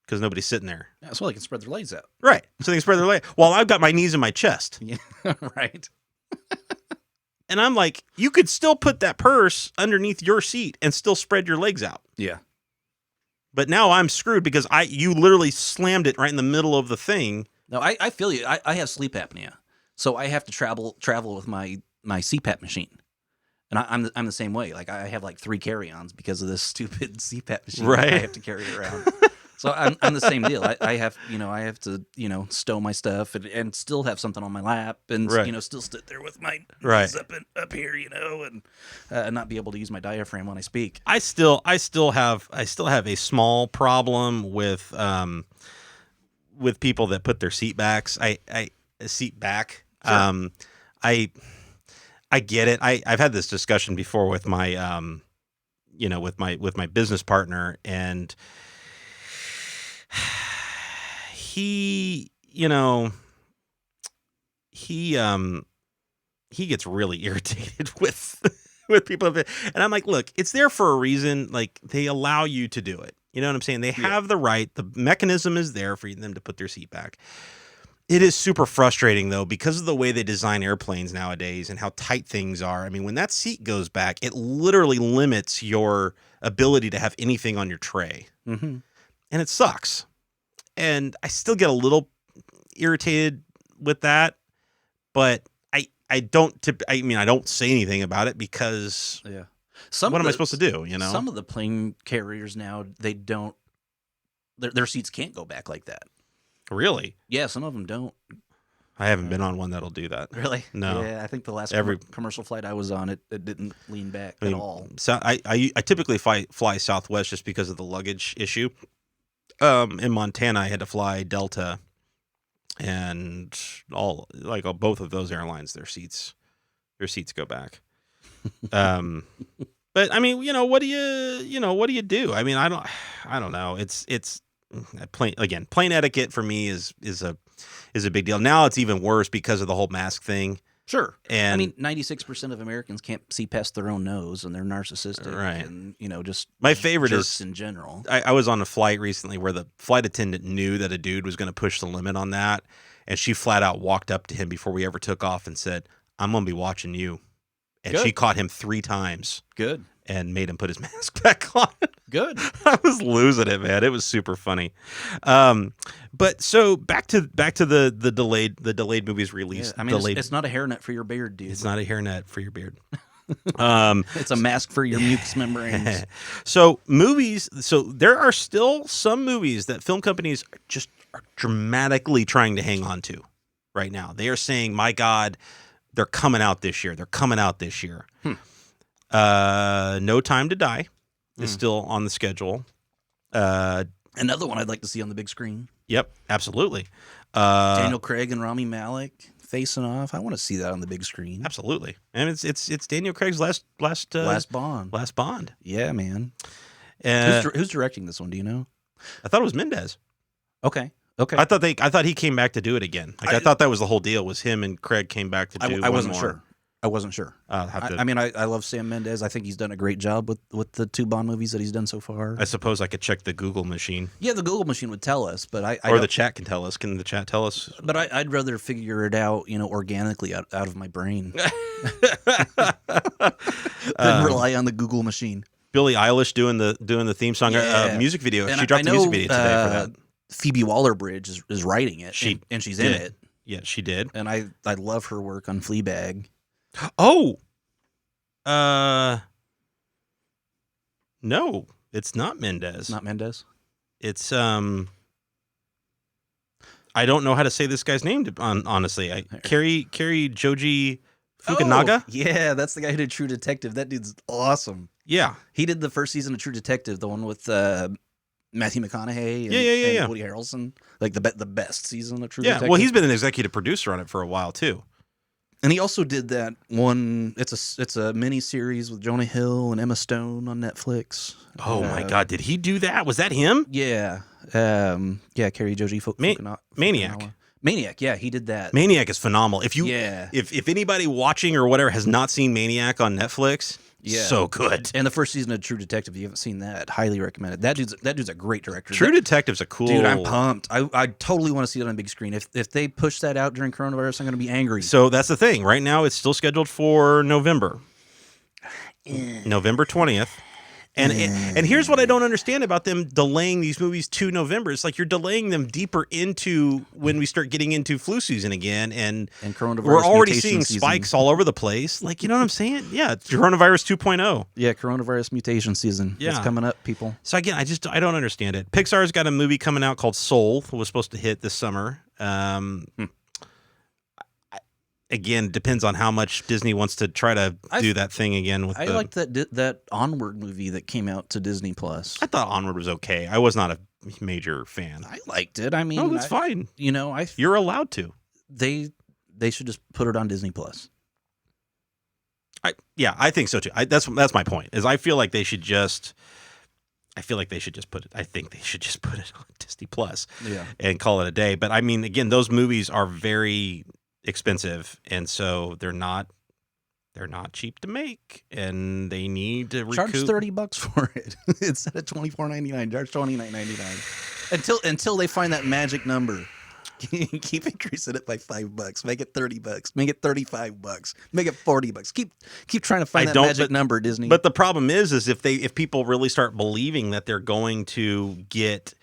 because nobody's sitting there. Yeah, so they can spread their legs out. Right. So they can spread their legs. While I've got my knees in my chest. Yeah. Right. And I'm like, you could still put that purse underneath your seat and still spread your legs out. Yeah. But now I'm screwed because you literally slammed it right in the middle of the thing. No, I feel you. I have sleep apnea, so I have to travel with my CPAP machine, and I'm the same way. Like I have like 3 carry-ons because of this stupid CPAP machine. Right. I have to carry it around. So I'm the same deal. I have to stow my stuff and still have something on my lap and Right. still sit there with my Right. knees up here, and not be able to use my diaphragm when I speak. I still have a small problem with people that put their seat backs. Seat back. Sure. I get it. I've had this discussion before with my with my business partner, and he gets really irritated with people, and I'm like, look, it's there for a reason. Like they allow you to do it. You know what I'm saying? They have the right. The mechanism is there for them to put their seat back. It is super frustrating though because of the way they design airplanes nowadays and how tight things are. I mean, when that seat goes back, it literally limits your ability to have anything on your tray. Mm-hmm. And it sucks. And I still get a little irritated with that, but I don't say anything about it because what am I supposed to do? You know, some of the plane carriers now, they don't, their seats can't go back like that. Really? Yeah, some of them don't. I haven't been on one that'll do that. Really? No. Yeah, I think the last commercial flight I was on, it didn't lean back at all. So I typically fly Southwest just because of the luggage issue. In Montana, I had to fly Delta, and both of those airlines, their seats go back. But I mean, what do you do? I mean, I don't know. It's plain etiquette for me is a big deal. Now it's even worse because of the whole mask thing. Sure. And I mean, 96% of Americans can't see past their own nose, and they're narcissistic. Right. And, just my favorite jerks is in general. I was on a flight recently where the flight attendant knew that a dude was going to push the limit on that. And she flat out walked up to him before we ever took off and said, "I'm going to be watching you." And Good. she caught him 3 times Good. and made him put his mask back on. Good. I was losing it, man. It was super funny. But so back to the delayed movies release. Yeah, I mean, it's not a hairnet for your beard, dude. It's not a hairnet for your beard. It's a mask for your mucous membranes. So there are still some movies that film companies are dramatically trying to hang on to right now. They are saying, my God, they're coming out this year. No Time to Die is still on the schedule. Another one I'd like to see on the big screen. Yep, absolutely. Daniel Craig and Rami Malek facing off. I want to see that on the big screen. Absolutely, and it's Daniel Craig's last Bond. Last Bond. Yeah, man. Who's directing this one? Do you know? I thought it was Mendez. Okay. I thought he came back to do it again. I thought that was the whole deal. Was him and Craig came back to do. I wasn't more. sure. I wasn't sure. I mean, I love Sam Mendes. I think he's done a great job with the 2 Bond movies that he's done so far. I suppose I could check the Google machine. Yeah, the Google machine would tell us, but or the chat can tell us. Can the chat tell us? But I'd rather figure it out, organically out of my brain than rely on the Google machine. Billie Eilish doing the theme song music video. And she dropped the music video today for that. Phoebe Waller-Bridge is writing it, and she's in it. Yeah, she did. And I love her work on Fleabag. Oh, no, it's not Mendez. It's not Mendez. It's I don't know how to say this guy's name. Honestly, Kerry Joji Fukunaga. Oh, yeah, that's the guy who did True Detective. That dude's awesome. Yeah, he did the first season of True Detective, the one with Matthew McConaughey and Woody Harrelson, like the best season of True Detective. Well, he's been an executive producer on it for a while too. And he also did that one. It's a mini series with Jonah Hill and Emma Stone on Netflix. Oh my God, did he do that? Was that him? Yeah, Kerry Joji Maniac. Maniac, yeah, he did that. Maniac is phenomenal. If anybody watching or whatever has not seen Maniac on Netflix, so good. And the first season of True Detective, if you haven't seen that, highly recommend it. That dude's a great director. True Detective's a cool dude. I'm pumped. I totally want to see it on a big screen. If they push that out during coronavirus, I'm going to be angry. So that's the thing. Right now, it's still scheduled for November 20th. And here's what I don't understand about them delaying these movies to November. It's like you're delaying them deeper into when we start getting into flu season again, and coronavirus we're already seeing season. spikes all over the place. Like, you know what I'm saying? Yeah, it's coronavirus 2.0. Yeah, coronavirus mutation season. Yeah. It's coming up, people. So again, I don't understand it. Pixar's got a movie coming out called Soul. It was supposed to hit this summer. Again, depends on how much Disney wants to try to do that thing again. I liked that Onward movie that came out to Disney Plus. I thought Onward was okay. I was not a major fan. I liked it. I mean, that's fine. You're allowed to. They should just put it on Disney Plus. I think so too. That's my point. Is I feel like they should just put it. I think they should just put it on Disney Plus. Yeah. And call it a day. But I mean, again, those movies are very expensive, and so they're not cheap to make, and they need to recoup. Charge $30 for it instead of $24.99. Charge $29.99 until they find that magic number. Keep increasing it by $5. Make it $30. Make it $35. Make it $40. Keep trying to find that magic number, Disney. But the problem is if people really start believing that they're going to get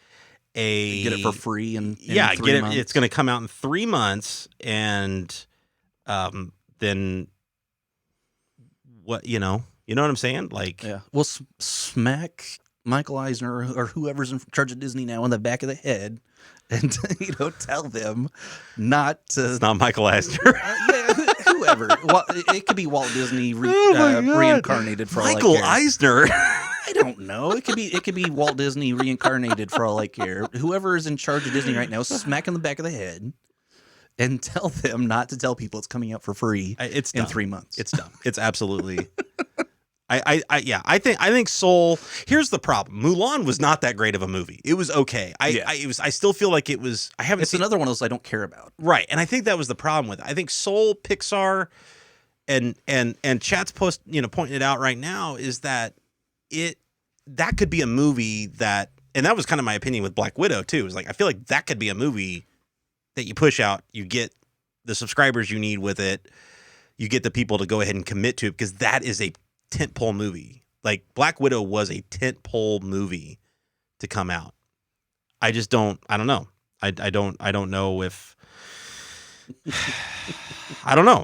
it for free and get it. It's going to come out in 3 months, and then what? You know what I'm saying? Like, well, smack Michael Eisner or whoever's in charge of Disney now on the back of the head, and tell them not to. It's not Michael Eisner. Whoever. Well, it could be Walt Disney reincarnated for Michael all I care. Eisner. I don't know. It could be Walt Disney reincarnated for all I care. Whoever is in charge of Disney right now, smack in the back of the head and tell them not to tell people it's coming out for free in 3 months. It's dumb. It's absolutely. I think Soul. Here's the problem. Mulan was not that great of a movie. It was okay. I still feel like it was. It's another one of those I don't care about. Right, and I think that was the problem with it. I think Soul, Pixar, and Chat's pointing it out right now is that that could be a movie that, and that was kind of my opinion with Black Widow too. It was like, I feel like that could be a movie that you push out, you get the subscribers you need with it, you get the people to go ahead and commit to it, because that is a tentpole movie. Like, Black Widow was a tentpole movie to come out. I don't know. I don't know if I don't know.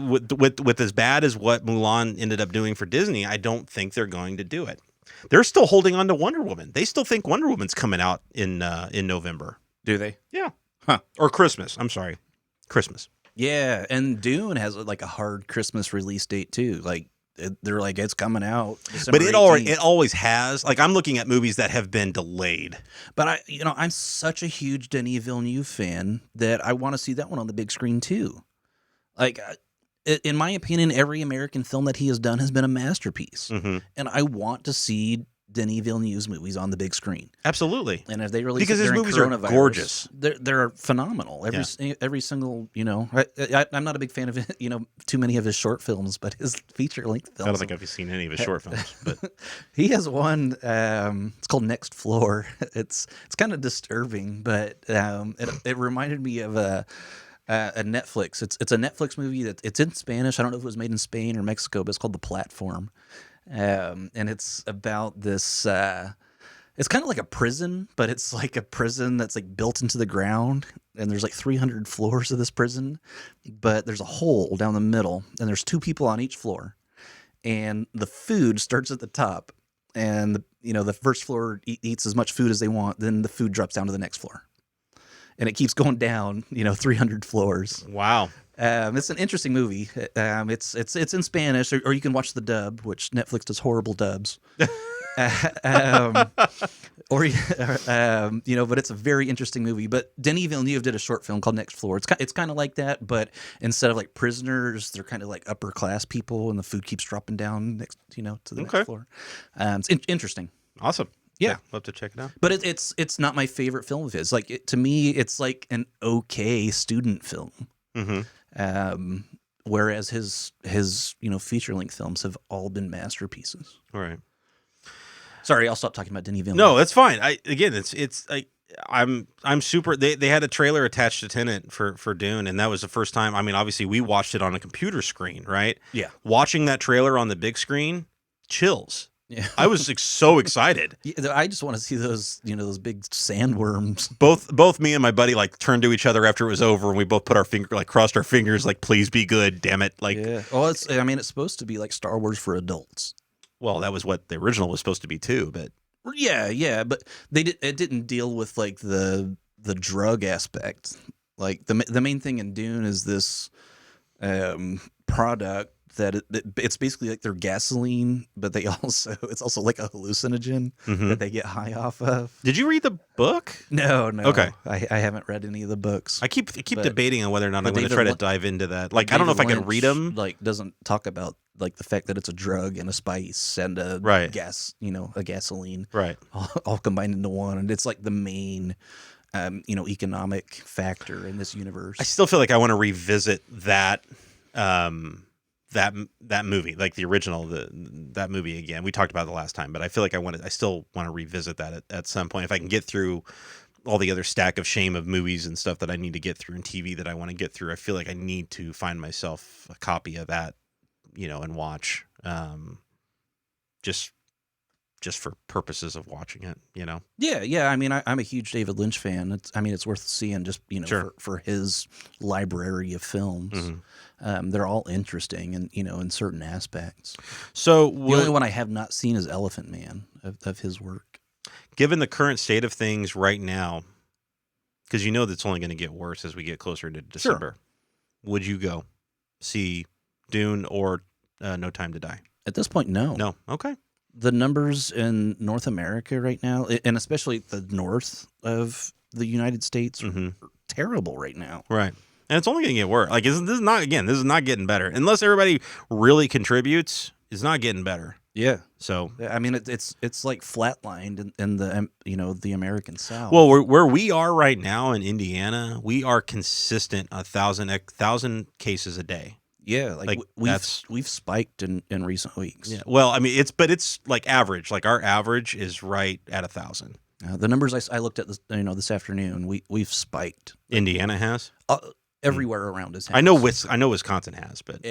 With as bad as what Mulan ended up doing for Disney, I don't think they're going to do it. They're still holding on to Wonder Woman. They still think Wonder Woman's coming out in November. Do they? Yeah. Huh. Or Christmas. I'm sorry. Christmas. Yeah, and Dune has like a hard Christmas release date too. Like, they're like, it's coming out But December it always has. Like, I'm looking at movies that have been delayed. But I'm such a huge Denis Villeneuve fan that I want to see that one on the big screen too. Like, in my opinion, every American film that he has done has been a masterpiece, and I want to see Denis Villeneuve's movies on the big screen. Absolutely. And if they release because his movies are gorgeous, they're phenomenal. Every single, I'm not a big fan of too many of his short films, but his feature length films. I don't think I've seen any of his short films, but he has one. It's called Next Floor. It's kind of disturbing, but it reminded me of a Netflix. It's a Netflix movie that it's in Spanish. I don't know if it was made in Spain or Mexico, but it's called The Platform. And it's about this. It's kind of like a prison, but it's like a prison that's like built into the ground, and there's like 300 floors of this prison, but there's a hole down the middle, and there's 2 people on each floor, and the food starts at the top, and the first floor eats as much food as they want, then the food drops down to the next floor, and it keeps going down, 300 floors. Wow. It's an interesting movie. It's in Spanish, or you can watch the dub, which Netflix does horrible dubs. But it's a very interesting movie. But Denis Villeneuve did a short film called Next Floor. It's kind of like that, but instead of like prisoners, they're kind of like upper class people, and the food keeps dropping down next, to the next floor. It's interesting. Awesome. Yeah, love to check it out. But it's not my favorite film of his. Like to me, it's like an okay student film. Whereas his feature length films have all been masterpieces. All right. Sorry, I'll stop talking about Denis Villeneuve. No, that's fine. I'm super. They had a trailer attached to Tenet for Dune, and that was the first time. I mean, obviously we watched it on a computer screen, right? Yeah. Watching that trailer on the big screen, chills. Yeah. I was so excited. Yeah, I just want to see those big sandworms. Both me and my buddy turned to each other after it was over, and we both put our crossed our fingers, please be good, damn it. Yeah. Well, it's supposed to be like Star Wars for adults. Well, that was what the original was supposed to be too, but yeah, but it didn't deal with the drug aspect. Like the main thing in Dune is this product that it's basically like their gasoline, but it's also like a hallucinogen that they get high off of. Did you read the book? No. Okay. I haven't read any of the books. I keep debating on whether or not I'm going to try to dive into that. I don't know if I can read them. Doesn't talk about the fact that it's a drug and a spice and a gas, a gasoline, right? All combined into one, and it's like the main, economic factor in this universe. I still feel like I want to revisit that. That movie, like the original, that movie again. We talked about it the last time, but I feel like I still want to revisit that at some point if I can get through all the other stack of shame of movies and stuff that I need to get through and TV that I want to get through. I feel like I need to find myself a copy of that, and watch, just for purposes of watching it, Yeah. I mean, I'm a huge David Lynch fan. It's worth seeing just Sure. for his library of films. They're all interesting and in certain aspects. So the only one I have not seen is Elephant Man of his work. Given the current state of things right now, because that's only going to get worse as we get closer to December, would you go see Dune or No Time to Die? At this point, no. No. Okay. The numbers in North America right now, and especially the north of the United States, are terrible right now. Right. And it's only going to get worse. This is not getting better. Unless everybody really contributes, it's not getting better. Yeah. So, it's like flatlined in the, the American South. Well, where we are right now in Indiana, we are consistent 1,000 cases a day. Yeah, we've spiked in recent weeks. Yeah. Well, it's like average. Like our average is right at 1,000. The numbers I looked at this afternoon, we've spiked. Indiana has everywhere around us. I know Wisconsin has, but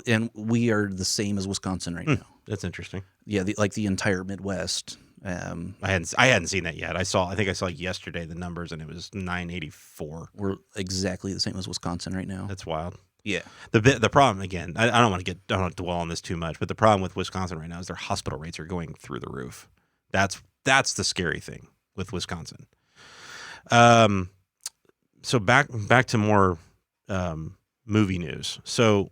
and we are the same as Wisconsin right now. That's interesting. Yeah, the entire Midwest. I hadn't seen that yet. I think I saw yesterday the numbers, and it was 984. We're exactly the same as Wisconsin right now. That's wild. Yeah. The problem again, I don't want to dwell on this too much, but the problem with Wisconsin right now is their hospital rates are going through the roof. That's the scary thing with Wisconsin. So back to more movie news. So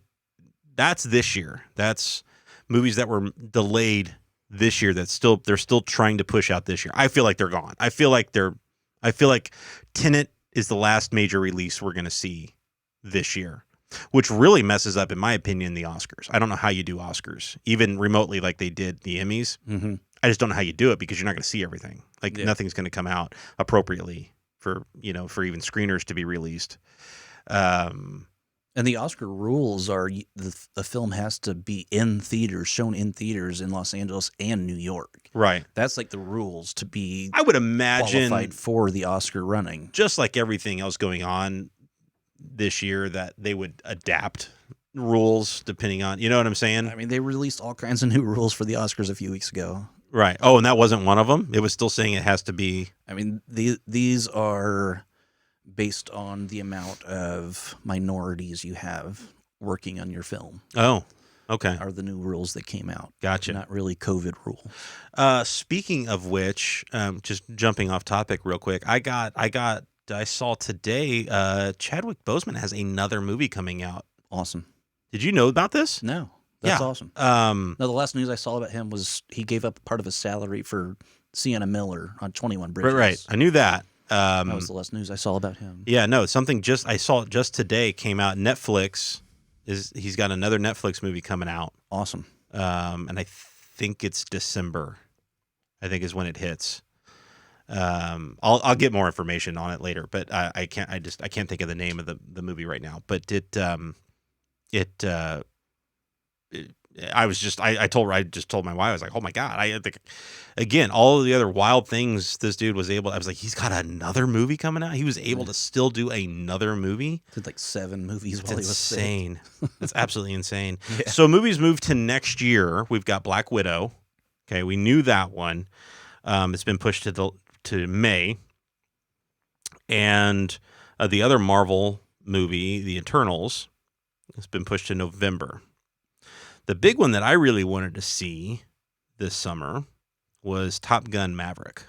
that's this year. That's movies that were delayed this year that they're still trying to push out this year. I feel like they're gone. I feel like TENET is the last major release we're going to see this year, which really messes up, in my opinion, the Oscars. I don't know how you do Oscars, even remotely like they did the Emmys. Mm-hmm. I just don't know how you do it because you're not going to see everything. Like nothing's going to come out appropriately for even screeners to be released. And the Oscar rules are the film has to be in theaters, shown in theaters in Los Angeles and New York. Right. That's like the rules to be I would imagine qualified for the Oscar running. Just like everything else going on this year, that they would adapt rules depending on, you know what I'm saying? I mean, they released all kinds of new rules for the Oscars a few weeks ago. Right. Oh, and that wasn't one of them? It was still saying it has to be... I mean, these are based on the amount of minorities you have working on your film. Oh, okay. Are the new rules that came out. Gotcha. Not really COVID rules. Speaking of which, just jumping off topic real quick, I saw today Chadwick Boseman has another movie coming out. Awesome. Did you know about this? No. That's Yeah. awesome. No, the last news I saw about him was he gave up part of his salary for Sienna Miller on 21 Bridges. Right. I knew that. That was the last news I saw about him. Yeah, no, something I saw just today came out. Netflix he's got another Netflix movie coming out. Awesome. And I think it's December. I think is when it hits. I'll get more information on it later, but I can't think of the name of the movie right now. But I just told my wife, I was like, oh my God, I think, again, all of the other wild things this dude was able, I was like, he's got another movie coming out. He was able to still do another movie. Did like 7 movies while he was insane. That's absolutely insane. Yeah. So movies move to next year. We've got Black Widow. Okay. We knew that one. It's been pushed to May. And the other Marvel movie, The Eternals, has been pushed to November. The big one that I really wanted to see this summer was Top Gun Maverick,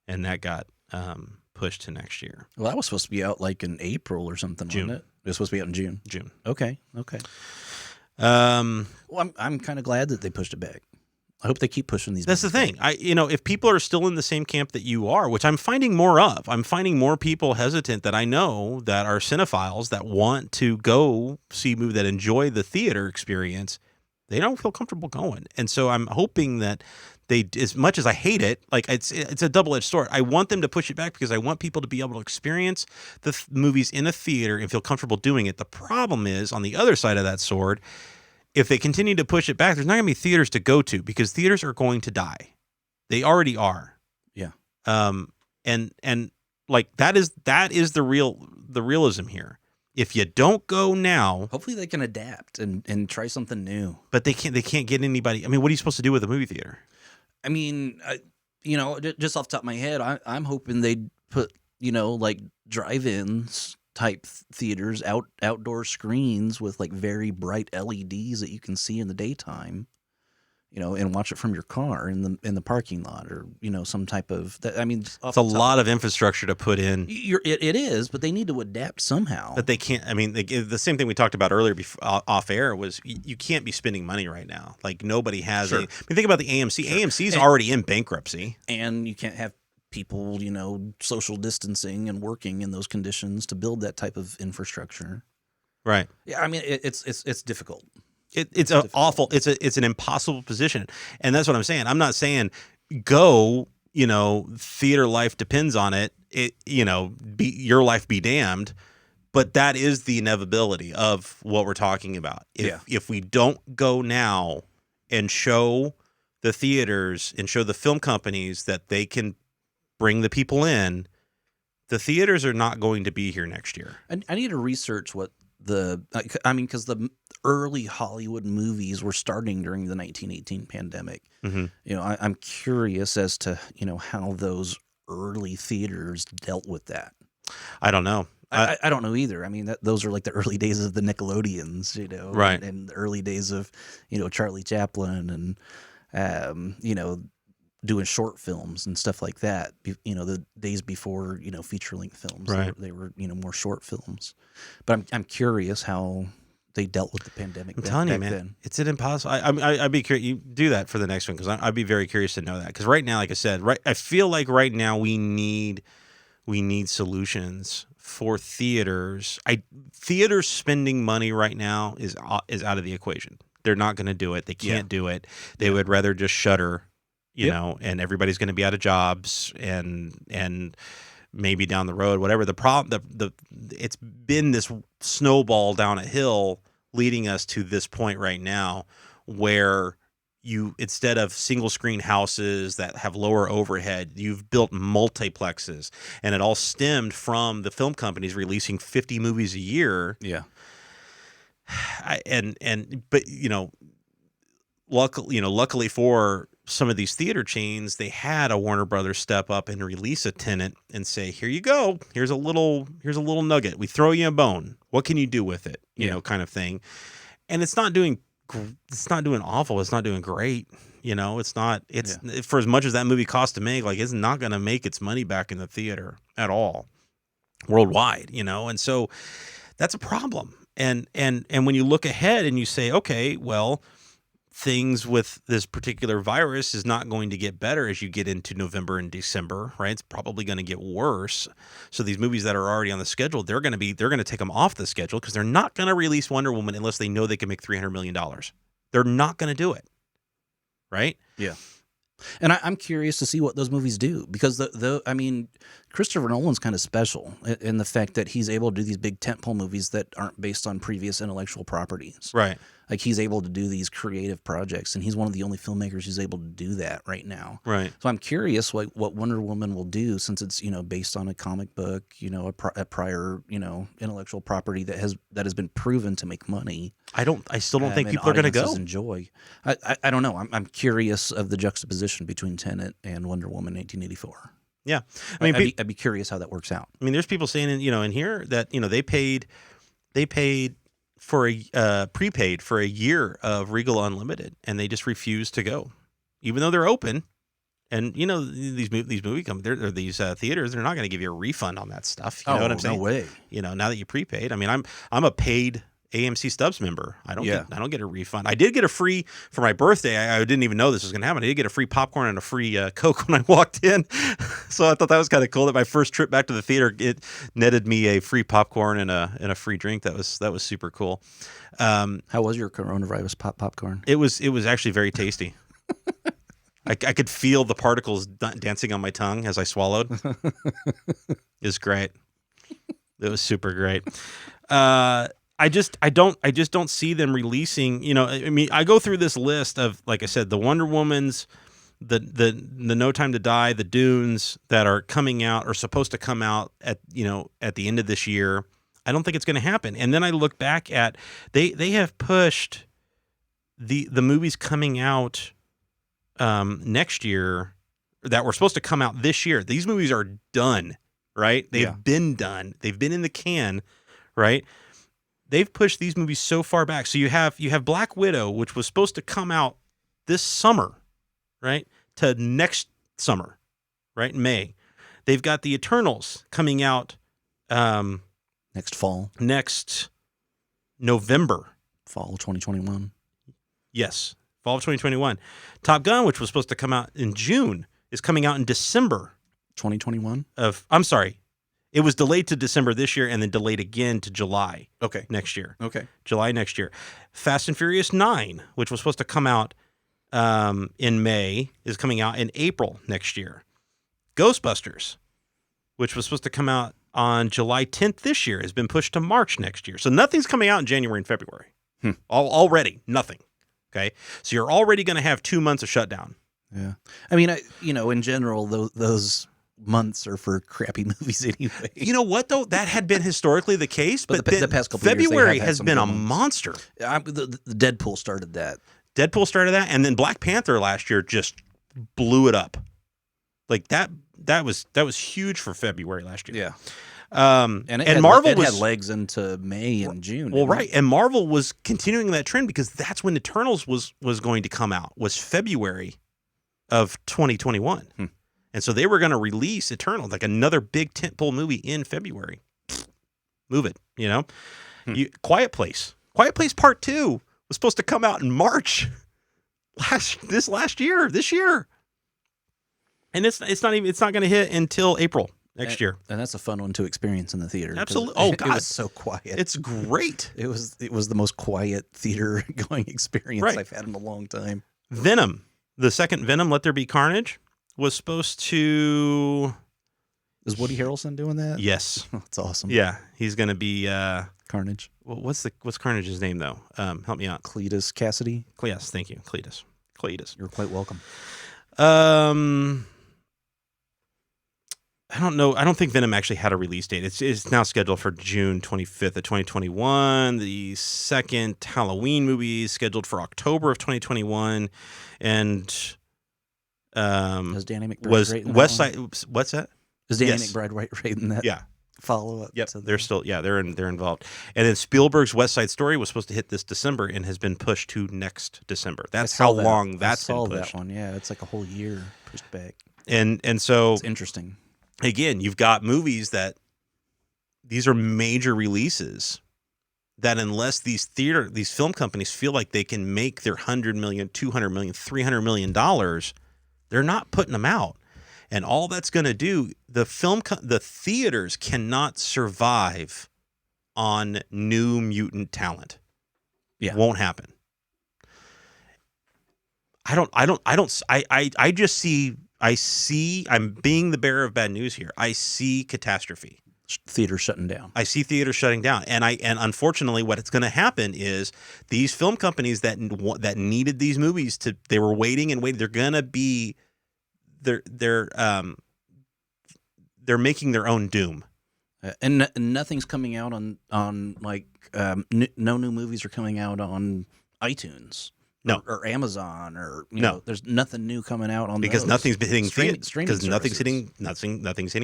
and that got pushed to next year. Well, that was supposed to be out like in April or something, June. wasn't it? It was supposed to be out in June. June. Okay. Um, Well, I'm kind of glad that they pushed it back. I hope they keep pushing these. That's the movies thing. back. If people are still in the same camp that you are, which I'm finding more of, I'm finding more people hesitant that I know that are cinephiles that want to go see a movie, that enjoy the theater experience. They don't feel comfortable going. And so I'm hoping that they, as much as I hate it, like it's a double-edged sword. I want them to push it back because I want people to be able to experience the movies in a theater and feel comfortable doing it. The problem is, on the other side of that sword, if they continue to push it back, there's not going to be theaters to go to because theaters are going to die. They already are. Yeah. And like that is the realism here. If you don't go now, Hopefully they can adapt and try something new. but they can't get anybody. I mean, what are you supposed to do with a movie theater? I mean, just off the top of my head, I'm hoping they'd put, like drive-ins type theaters, outdoor screens with like very bright LEDs that you can see in the daytime, and watch it from your car in the parking lot, or some type of that. I mean, It's a lot of infrastructure to put in. It is, but they need to adapt somehow. But they can't. I mean, the same thing we talked about earlier off air was you can't be spending money right now. Like nobody has. Sure. I mean, think about the AMC. Sure. AMC is already in bankruptcy, and you can't have people, social distancing and working in those conditions to build that type of infrastructure. right? Yeah, I mean, it's difficult. It's an awful. It's an impossible position, and that's what I'm saying. I'm not saying go. Theater life depends on it. Your life be damned. But that is the inevitability of what we're talking about. If we don't go now and show the theaters and show the film companies that they can bring the people in, the theaters are not going to be here next year. I need to research what because the early Hollywood movies were starting during the 1918 pandemic. Mm-hmm. I'm curious as to, how those early theaters dealt with that. I don't know. I don't know either. I mean, those are like the early days of the Nickelodeons, right? And the early days of, Charlie Chaplin and, doing short films and stuff like that. The days before, feature length films, right? They were more short films. But I'm curious how they dealt with the pandemic. I'm telling you, man, then. it's an impossible. I'd be curious. You do that for the next one because I'd be very curious to know that. Because right now, like I said, I feel like right now we need solutions for theaters. Theaters spending money right now is out of the equation. They're not going to do it. They can't do it. They would rather just shutter, you know, and everybody's going to be out of jobs and maybe down the road, whatever. The problem, it's been this snowball down a hill leading us to this point right now where you, instead of single screen houses that have lower overhead, you've built multiplexes, and it all stemmed from the film companies releasing 50 movies a year. Yeah. But luckily for some of these theater chains, they had a Warner Brothers step up and release a TENET and say, "Here you go. Here's a little nugget. We throw you a bone. What can you do with it?" You know, kind of thing. And it's not doing awful. It's not doing great. It's not. It's for as much as that movie cost to make, like, it's not going to make its money back in the theater at all, worldwide. And so that's a problem. And when you look ahead and you say, okay, well, things with this particular virus is not going to get better as you get into November and December, right? It's probably going to get worse. So these movies that are already on the schedule, they're going to take them off the schedule because they're not going to release Wonder Woman unless they know they can make $300 million. They're not going to do it, right? Yeah. And I'm curious to see what those movies do because Christopher Nolan's kind of special in the fact that he's able to do these big tentpole movies that aren't based on previous intellectual properties. Right. Like, he's able to do these creative projects, and he's one of the only filmmakers who's able to do that right now. Right. So I'm curious what Wonder Woman will do, since it's based on a comic book, a prior intellectual property that has been proven to make money. I still don't think people are going to go. Enjoy. I don't know. I'm curious of the juxtaposition between TENET and Wonder Woman 1984. Yeah, I'd be curious how that works out. I mean, there's people saying in here that they paid for prepaid for a year of Regal Unlimited, and they just refuse to go, even though they're open. And these movie companies, these theaters, they're not going to give you a refund on that stuff. You know what I'm saying? No way. Now that you prepaid, I mean, I'm a paid AMC Stubs member. I don't get a refund. I did get a free for my birthday. I didn't even know this was going to happen. I did get a free popcorn and a free Coke when I walked in. So I thought that was kind of cool that my first trip back to the theater, it netted me a free popcorn and a free drink. That was super cool. How was your coronavirus popcorn? It was actually very tasty. I could feel the particles dancing on my tongue as I swallowed. It was great. It was super great. I just don't see them releasing, I go through this list of, like I said, the Wonder Womans, the No Time to Die, the Dunes that are coming out or supposed to come out at the end of this year. I don't think it's going to happen. And then I look back at they have pushed the movies coming out next year that were supposed to come out this year. These movies are done, right? They've been done. They've been in the can, right? They've pushed these movies so far back. So you have Black Widow, which was supposed to come out this summer, right, to next summer, right, in May. They've got the Eternals coming out next fall, next November, fall 2021. Yes, fall of 2021. Top Gun, which was supposed to come out in June, is coming out in December 2021. I'm sorry. It was delayed to December this year and then delayed again to July next year. Okay. July next year. Fast and Furious 9, which was supposed to come out in May, is coming out in April next year. Ghostbusters, which was supposed to come out on July 10th this year, has been pushed to March next year. So nothing's coming out in January and February. Already, nothing. Okay? So you're already going to have 2 months of shutdown. Yeah. I mean, in general, those months are for crappy movies anyway. You know what, though? That had been historically the case, but the past couple February years, has been a monster. The Deadpool started that. And then Black Panther last year just blew it up. Like that was huge for February last year. Yeah. Marvel had legs into May and June. Well, right. And Marvel was continuing that trend because that's when Eternals was going to come out, was February of 2021. And so they were going to release Eternal, like another big tentpole movie in February. Move it, Quiet Place Quiet Place Part 2 was supposed to come out in March this year. And it's not going to hit until April next year. And that's a fun one to experience in the theater. Absolutely. Oh God, it was so quiet. It's great. It was the most quiet theater going experience I've had in a long time. Venom, the second Venom, Let There Be Carnage, was supposed to. Is Woody Harrelson doing that? Yes. That's awesome. Yeah, he's going to be Carnage. What's Carnage's name though? Help me out. Cletus Cassidy. Yes, thank you, Cletus. You're quite welcome. I don't know. I don't think Venom actually had a release date. It's now scheduled for June 25th of 2021. The second Halloween movie is scheduled for October of 2021, and Is Danny McBride was right in that West one? Side? What's that? Is Danny Yes. McBride right in that? Yeah. Follow up. Yep. They're involved. And then Spielberg's West Side Story was supposed to hit this December and has been pushed to next December. That's how long that's been pushed. That one. Yeah, it's like a whole year pushed back. And so It's interesting. Again, you've got movies that these are major releases that unless these film companies feel like they can make their $100 million, $200 million, $300 million, they're not putting them out. And all that's going to do, the theaters cannot survive on New Mutant talent. Yeah. Won't happen. I'm being the bearer of bad news here. I see catastrophe. Theater shutting down. I see theaters shutting down, and unfortunately, what's going to happen is these film companies that needed these movies they were waiting and waiting. They're going to be, they're making their own doom. And nothing's coming out on like no new movies are coming out on iTunes. No. Or Amazon, or you know, there's nothing new coming out on because those. nothing's hitting theaters. Because nothing's hitting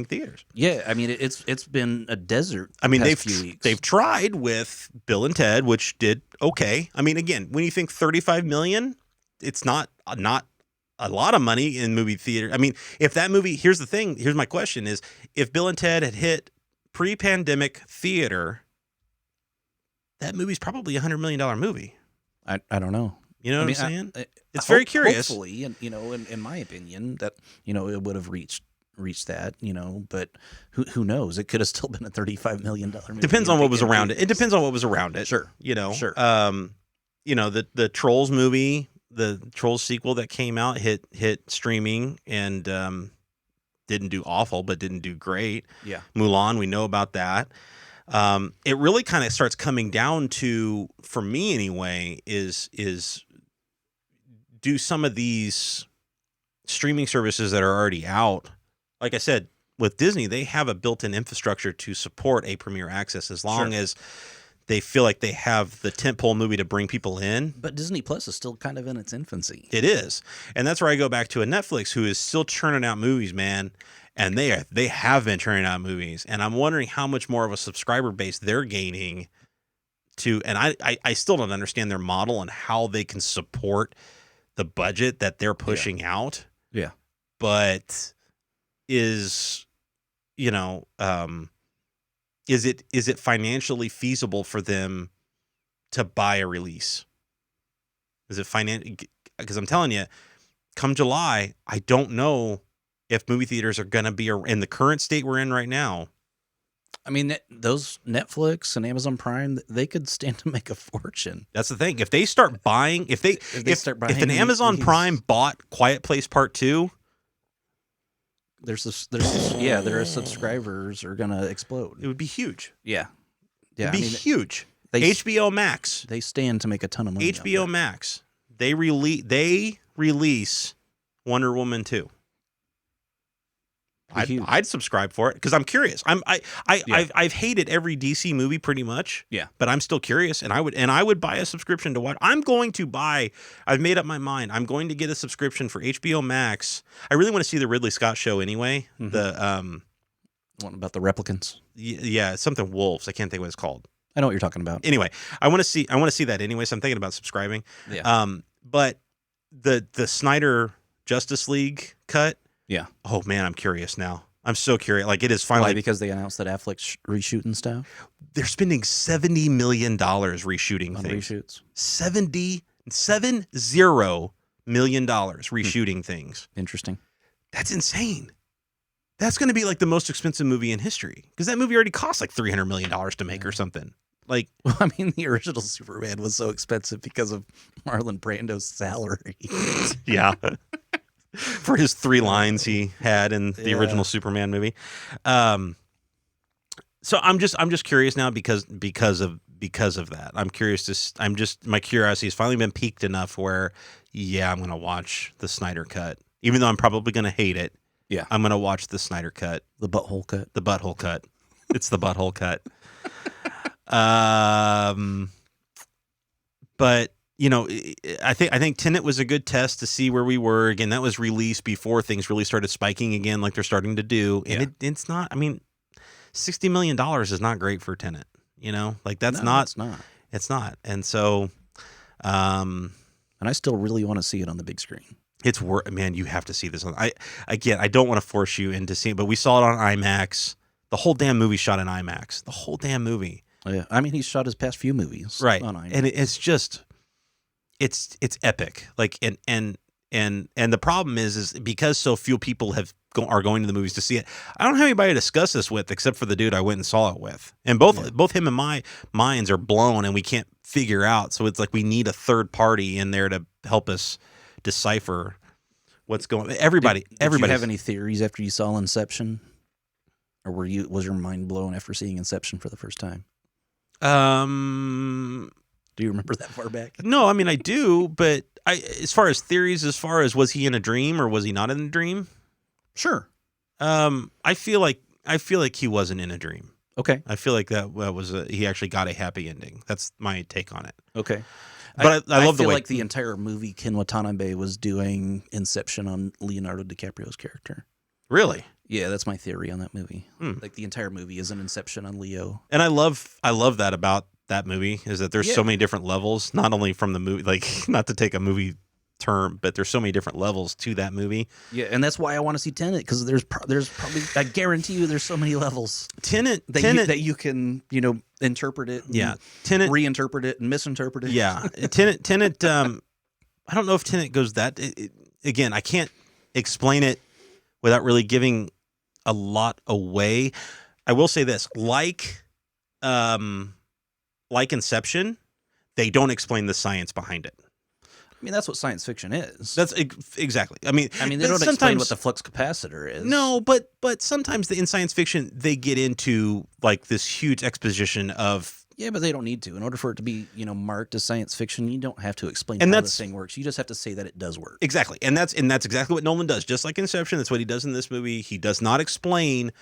theaters. Yeah, I mean it's been a desert. I mean they've tried with Bill and Ted, which did okay. I mean, again, when you think $35 million, it's not a lot of money in movie theater. I mean, if that movie, here's my question is, if Bill and Ted had hit pre-pandemic theater, that movie's probably $100 million movie. I don't know. You know what I'm saying? It's very curious. Hopefully, and in my opinion, that it would have reached that, but who knows? It could have still been a $35 million movie. Depends on what was around it. It depends on what was around it. Sure. Sure. The Trolls movie, the Trolls sequel that came out hit streaming and didn't do awful, but didn't do great. Yeah. Mulan, we know about that. It really kind of starts coming down to, for me anyway, is do some of these streaming services that are already out. Like I said, with Disney, they have a built-in infrastructure to support a Premier Access as long as they feel like they have the tentpole movie to bring people in. But Disney Plus is still kind of in its infancy. It is. And that's where I go back to a Netflix who is still churning out movies, man. And they have been churning out movies. And I'm wondering how much more of a subscriber base they're gaining and I still don't understand their model and how they can support the budget that they're pushing out. Yeah. But is it financially feasible for them to buy a release? Is it because I'm telling you, come July, I don't know if movie theaters are going to be in the current state we're in right now. I mean, those Netflix and Amazon Prime, they could stand to make a fortune. That's the thing. If they start buying, if an Amazon Prime bought Quiet Place Part 2, their subscribers are gonna explode. It would be huge. Yeah. It'd be huge. HBO Max. They stand to make a ton of money. HBO Max. They release Wonder Woman 2. I'd subscribe for it because I'm curious. I've hated every DC movie pretty much. Yeah. But I'm still curious, and I would buy a subscription to watch. I've made up my mind. I'm going to get a subscription for HBO Max. I really want to see the Ridley Scott show anyway. Mm-hmm. The one about the replicants. Yeah, it's something wolves. I can't think what it's called. I know what you're talking about. Anyway, I want to see that anyway. So I'm thinking about subscribing. Yeah. But the Snyder Justice League cut. Yeah. Oh man, I'm curious now. I'm so curious. Like, it is Why? finally Because they announced that Affleck's reshooting stuff they're spending $70 million reshooting on things. reshoots. $70 million reshooting things. Interesting. That's insane. That's going to be like the most expensive movie in history because that movie already cost like $300 million to make or something. Like, Well, I mean, the original Superman was so expensive because of Marlon Brando's salary. yeah, for his 3 lines he had in the original Superman movie. So I'm just curious now because of that. I'm curious my curiosity has finally been piqued enough where I'm going to watch the Snyder cut, even though I'm probably going to hate it. Yeah, I'm going to watch the Snyder cut, the butthole cut. the butthole cut. It's the butthole cut. But I think Tenet was a good test to see where we were. Again, that was released before things really started spiking again, like they're starting to do. And it's not. I mean, $60 million is not great for Tenet. Like that's It's not. It's not. And so, and I still really want to see it on the big screen. it's man, you have to see this on. I don't want to force you into seeing it, but we saw it on IMAX. The whole damn movie shot in IMAX. The whole damn movie. Oh, yeah, I mean, he's shot his past few movies, Right? on IMAX. And it's just, it's epic. Like and the problem is because so few people are going to the movies to see it. I don't have anybody to discuss this with except for the dude I went and saw it with, and both him and my minds are blown, and we can't figure out. So it's like we need a third party in there to help us decipher what's going. Everybody. Did you have any theories after you saw Inception, or was your mind blown after seeing Inception for the first time? Do you remember that far back? No, I mean I do, but as far as theories, as far as was he in a dream or was he not in a dream? Sure. I feel like he wasn't in a dream. Okay. I feel like that was he actually got a happy ending. That's my take on it. Okay. But I love the feel way like the entire movie Ken Watanabe was doing Inception on Leonardo DiCaprio's character. Really. Yeah, that's my theory on that movie. Like the entire movie is an Inception on Leo. And I love that about that movie is that there's so many different levels, not only from the movie, like not to take a movie term, but there's so many different levels to that movie. Yeah, and that's why I want to see Tenet, because there's probably, I guarantee you, there's so many levels. Tenet that you can interpret it. Tenet reinterpret it and misinterpret it. Yeah, Tenet. I don't know if Tenet goes that. Again, I can't explain it without really giving a lot away. I will say this: like Inception, they don't explain the science behind it. I mean, that's what science fiction is. That's exactly. I mean, they don't explain what the flux capacitor is. No, but sometimes in science fiction they get into like this huge exposition of. Yeah, but they don't need to. In order for it to be, marked as science fiction, you don't have to explain how the thing works. You just have to say that it does work. Exactly, and that's exactly what Nolan does. Just like Inception, that's what he does in this movie. He does not explain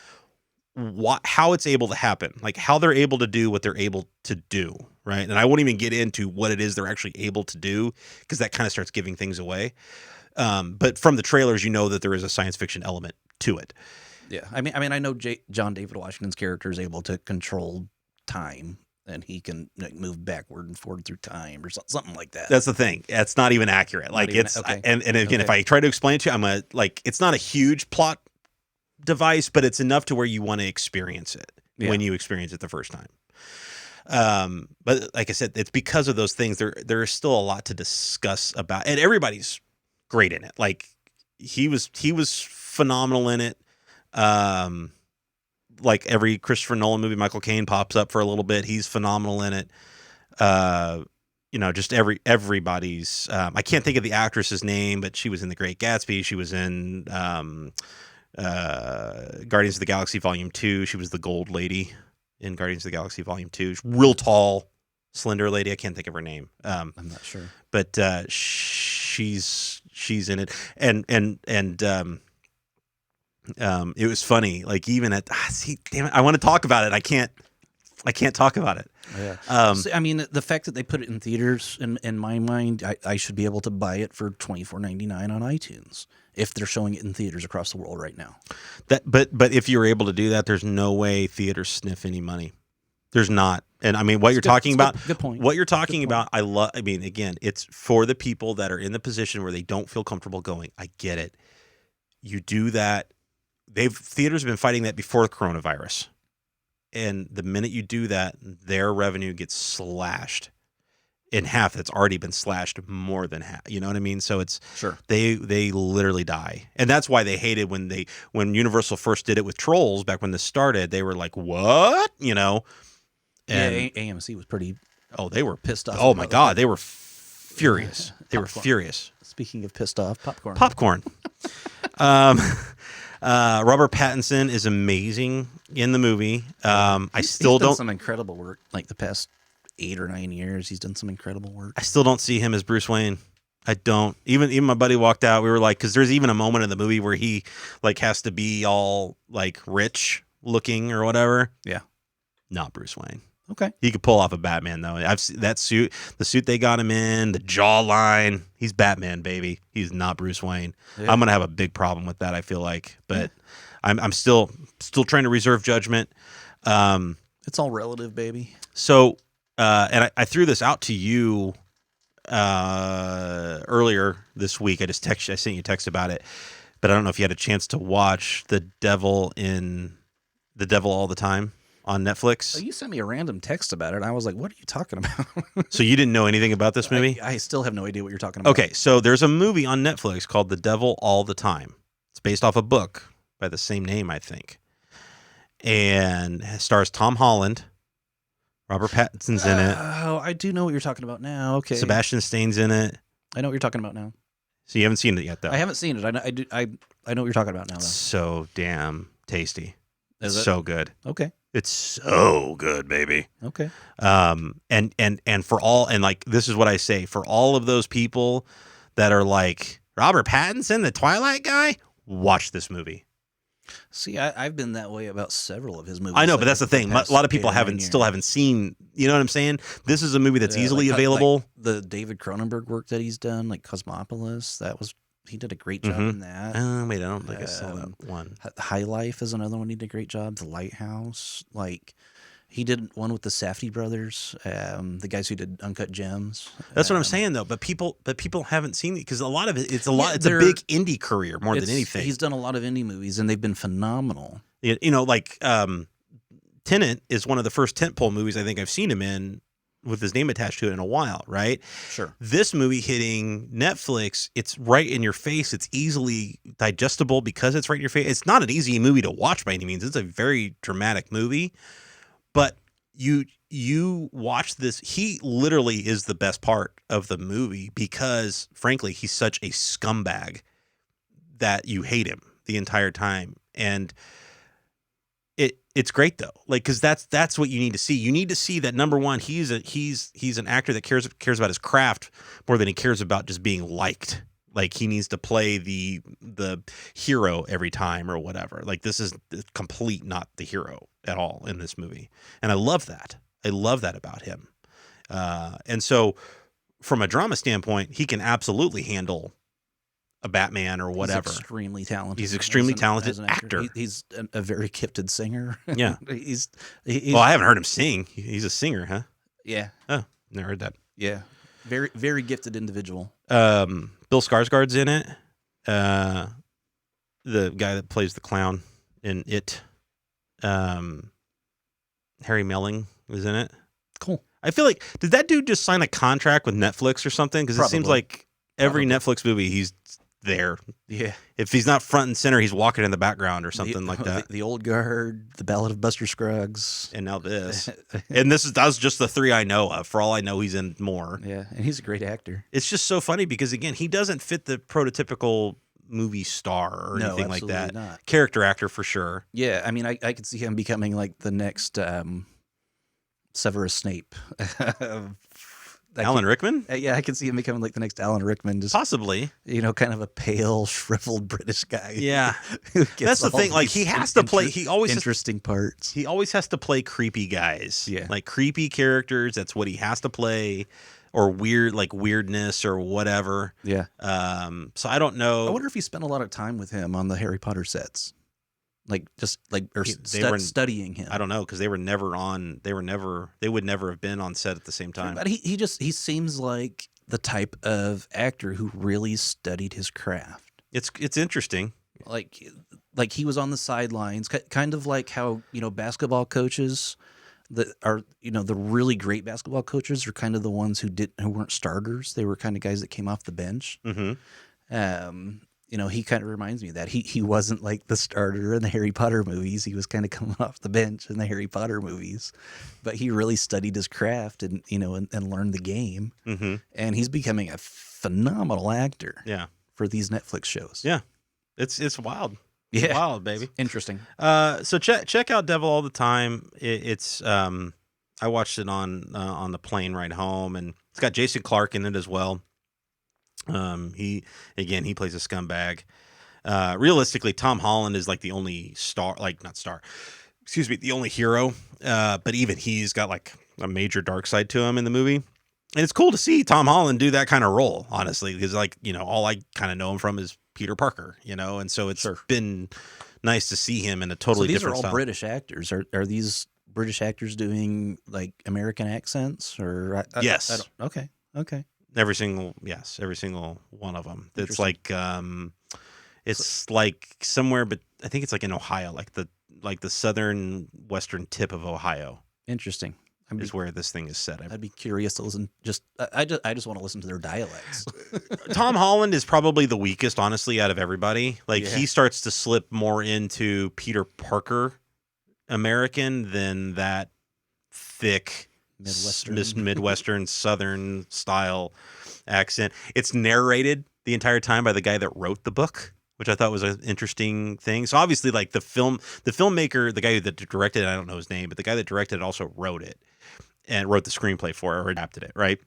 how it's able to happen, like how they're able to do what they're able to do, right? And I won't even get into what it is they're actually able to do because that kind of starts giving things away. But from the trailers, you know that there is a science fiction element to it. Yeah, I mean, I know John David Washington's character is able to control time, and he can move backward and forward through time or something like that. That's the thing. It's not even accurate. And again, if I try to explain it to you, it's not a huge plot device, but it's enough to where you want to experience it when you experience it the first time. But like I said, it's because of those things. There is still a lot to discuss about, and everybody's great in it. Like he was phenomenal in it. Like every Christopher Nolan movie, Michael Caine pops up for a little bit. He's phenomenal in it. Just everybody's. I can't think of the actress's name, but she was in The Great Gatsby. She was in Guardians of the Galaxy Volume 2. She was the gold lady in Guardians of the Galaxy Volume 2. Real tall, slender lady. I can't think of her name. I'm not sure. But she's in it. And it was funny. Like even at damn it, I want to talk about it. I can't talk about it. Yeah. I mean, the fact that they put it in theaters, in my mind, I should be able to buy it for $24.99 on iTunes if they're showing it in theaters across the world right now. But if you're able to do that, there's no way theaters sniff any money. There's not. And I mean, what you're talking about, good point. What you're talking about, I mean, again, it's for the people that are in the position where they don't feel comfortable going. I get it. You do that. theaters have been fighting that before the coronavirus. And the minute you do that, their revenue gets slashed in half. That's already been slashed more than half. You know what I mean? So it's Sure. they literally die. And that's why they hated when Universal first did it with Trolls back when this started. They were like, "What?" You know? And AMC was pretty they were pissed off. Oh my God, they were furious. They were Popcorn. furious. Speaking of pissed off, popcorn. Popcorn. Robert Pattinson is amazing in the movie. He's done some incredible work. Like the past 8 or 9 years, he's done some incredible work. I still don't see him as Bruce Wayne. I don't. Even my buddy walked out. We were like, because there's even a moment in the movie where he like has to be all like rich looking or whatever. Yeah. Not Bruce Wayne. Okay. He could pull off a Batman though. I've seen that suit, the suit they got him in, the jawline. He's Batman, baby. He's not Bruce Wayne. Yeah. I'm gonna have a big problem with that. I feel like, but I'm still trying to reserve judgment. It's all relative, baby. So, and I threw this out to you earlier this week. I sent you a text about it, but I don't know if you had a chance to watch The Devil All the Time on Netflix. Oh, you sent me a random text about it. And I was like, what are you talking about? So you didn't know anything about this movie? I still have no idea what you're talking about. Okay, so there's a movie on Netflix called The Devil All the Time. It's based off a book by the same name, I think. And it stars Tom Holland. Robert Pattinson's in it. Oh, I do know what you're talking about now. Okay. Sebastian Stan's in it. I know what you're talking about now. So you haven't seen it yet, though? I haven't seen it. I know what you're talking about now, though. So damn tasty. Is it? So good. Okay. It's so good, baby. Okay. And for all, and like, this is what I say, for all of those people that are like, Robert Pattinson, the Twilight guy, watch this movie. See, I've been that way about several of his movies. I know, but that's the thing. A lot of people still haven't seen, you know what I'm saying? This is a movie that's easily available. Like the David Cronenberg work that he's done, like Cosmopolis, he did a great job in that. Wait, I don't think I saw that one. High Life is another one he did a great job. The Lighthouse, like he did one with the Safdie brothers, the guys who did Uncut Gems. That's what I'm saying though. But people haven't seen it because a lot of it, it's a big indie career more than anything. He's done a lot of indie movies and they've been phenomenal. You know, like Tenet is one of the first tentpole movies I think I've seen him in with his name attached to it in a while, right? Sure. This movie hitting Netflix, it's right in your face. It's easily digestible because it's right in your face. It's not an easy movie to watch by any means. It's a very dramatic movie. But you watch this, he literally is the best part of the movie because, frankly, he's such a scumbag that you hate him the entire time. And it's great though, like because that's what you need to see. You need to see that number one, he's an actor that cares about his craft more than he cares about just being liked. Like he needs to play the hero every time or whatever. Like this is complete not the hero at all in this movie, and I love that. I love that about him. And so, from a drama standpoint, he can absolutely handle a Batman or whatever. He's extremely talented. He's extremely talented actor. He's a very gifted singer. Yeah. he's well, I haven't heard him sing. He's a singer, huh? Yeah. Oh, never heard that. Yeah. Very, very gifted individual. Bill Skarsgård's in it. The guy that plays the clown in It. Harry Melling was in it. Cool. I feel like, did that dude just sign a contract with Netflix or something? Because it seems like every Netflix movie he's there. Yeah. If he's not front and center, he's walking in the background or something like that. The Old Guard, The Ballad of Buster Scruggs. And now this. And that's just the three I know of. For all I know, he's in more. Yeah, and he's a great actor. It's just so funny because, again, he doesn't fit the prototypical movie star or anything like that. Not. Character actor for sure. Yeah, I mean, I could see him becoming like the next Severus Snape. Alan Rickman? Yeah, I can see him becoming like the next Alan Rickman. Just possibly. You know, kind of a pale, shriveled British guy. Yeah. That's the thing. Like, he has to play. He always interesting parts. He always has to play creepy guys. Yeah. Like creepy characters. That's what he has to play. Or weird, like weirdness or whatever. Yeah. So I don't know. I wonder if he spent a lot of time with him on the Harry Potter sets. Like just like or studying him. I don't know because they were never on. They would never have been on set at the same time. But he seems like the type of actor who really studied his craft. It's interesting. Like like he was on the sidelines, kind of like how, basketball coaches that are, the really great basketball coaches are kind of the ones who weren't starters. They were kind of guys that came off the bench. He kind of reminds me of that. He wasn't like the starter in the Harry Potter movies. He was kind of coming off the bench in the Harry Potter movies, but he really studied his craft and, and learned the game. And he's becoming a phenomenal actor. Yeah. For these Netflix shows. Yeah. It's wild. Yeah. It's wild, baby. Interesting. So check out Devil All the Time. It's I watched it on the plane ride home, and it's got Jason Clarke in it as well. He plays a scumbag. Realistically, Tom Holland is like the only the only hero. But even he's got like a major dark side to him in the movie. And it's cool to see Tom Holland do that kind of role, honestly, because all I kind of know him from is Peter Parker, and so it's been nice to see him in a totally different style. These are all British actors. Are these British actors doing like American accents or? Yes. Okay. Every single one of them. It's like somewhere, but I think it's like in Ohio, like the southern western tip of Ohio. Interesting. Is where this thing is set. I'd be curious to listen. I just want to listen to their dialects. Tom Holland is probably the weakest, honestly, out of everybody. He starts to slip more into Peter Parker American than that thick Midwestern Southern style accent. It's narrated the entire time by the guy that wrote the book, which I thought was an interesting thing. So obviously, like the filmmaker, the guy that directed it, I don't know his name, but the guy that directed it also wrote it and wrote the screenplay for it or adapted it, right?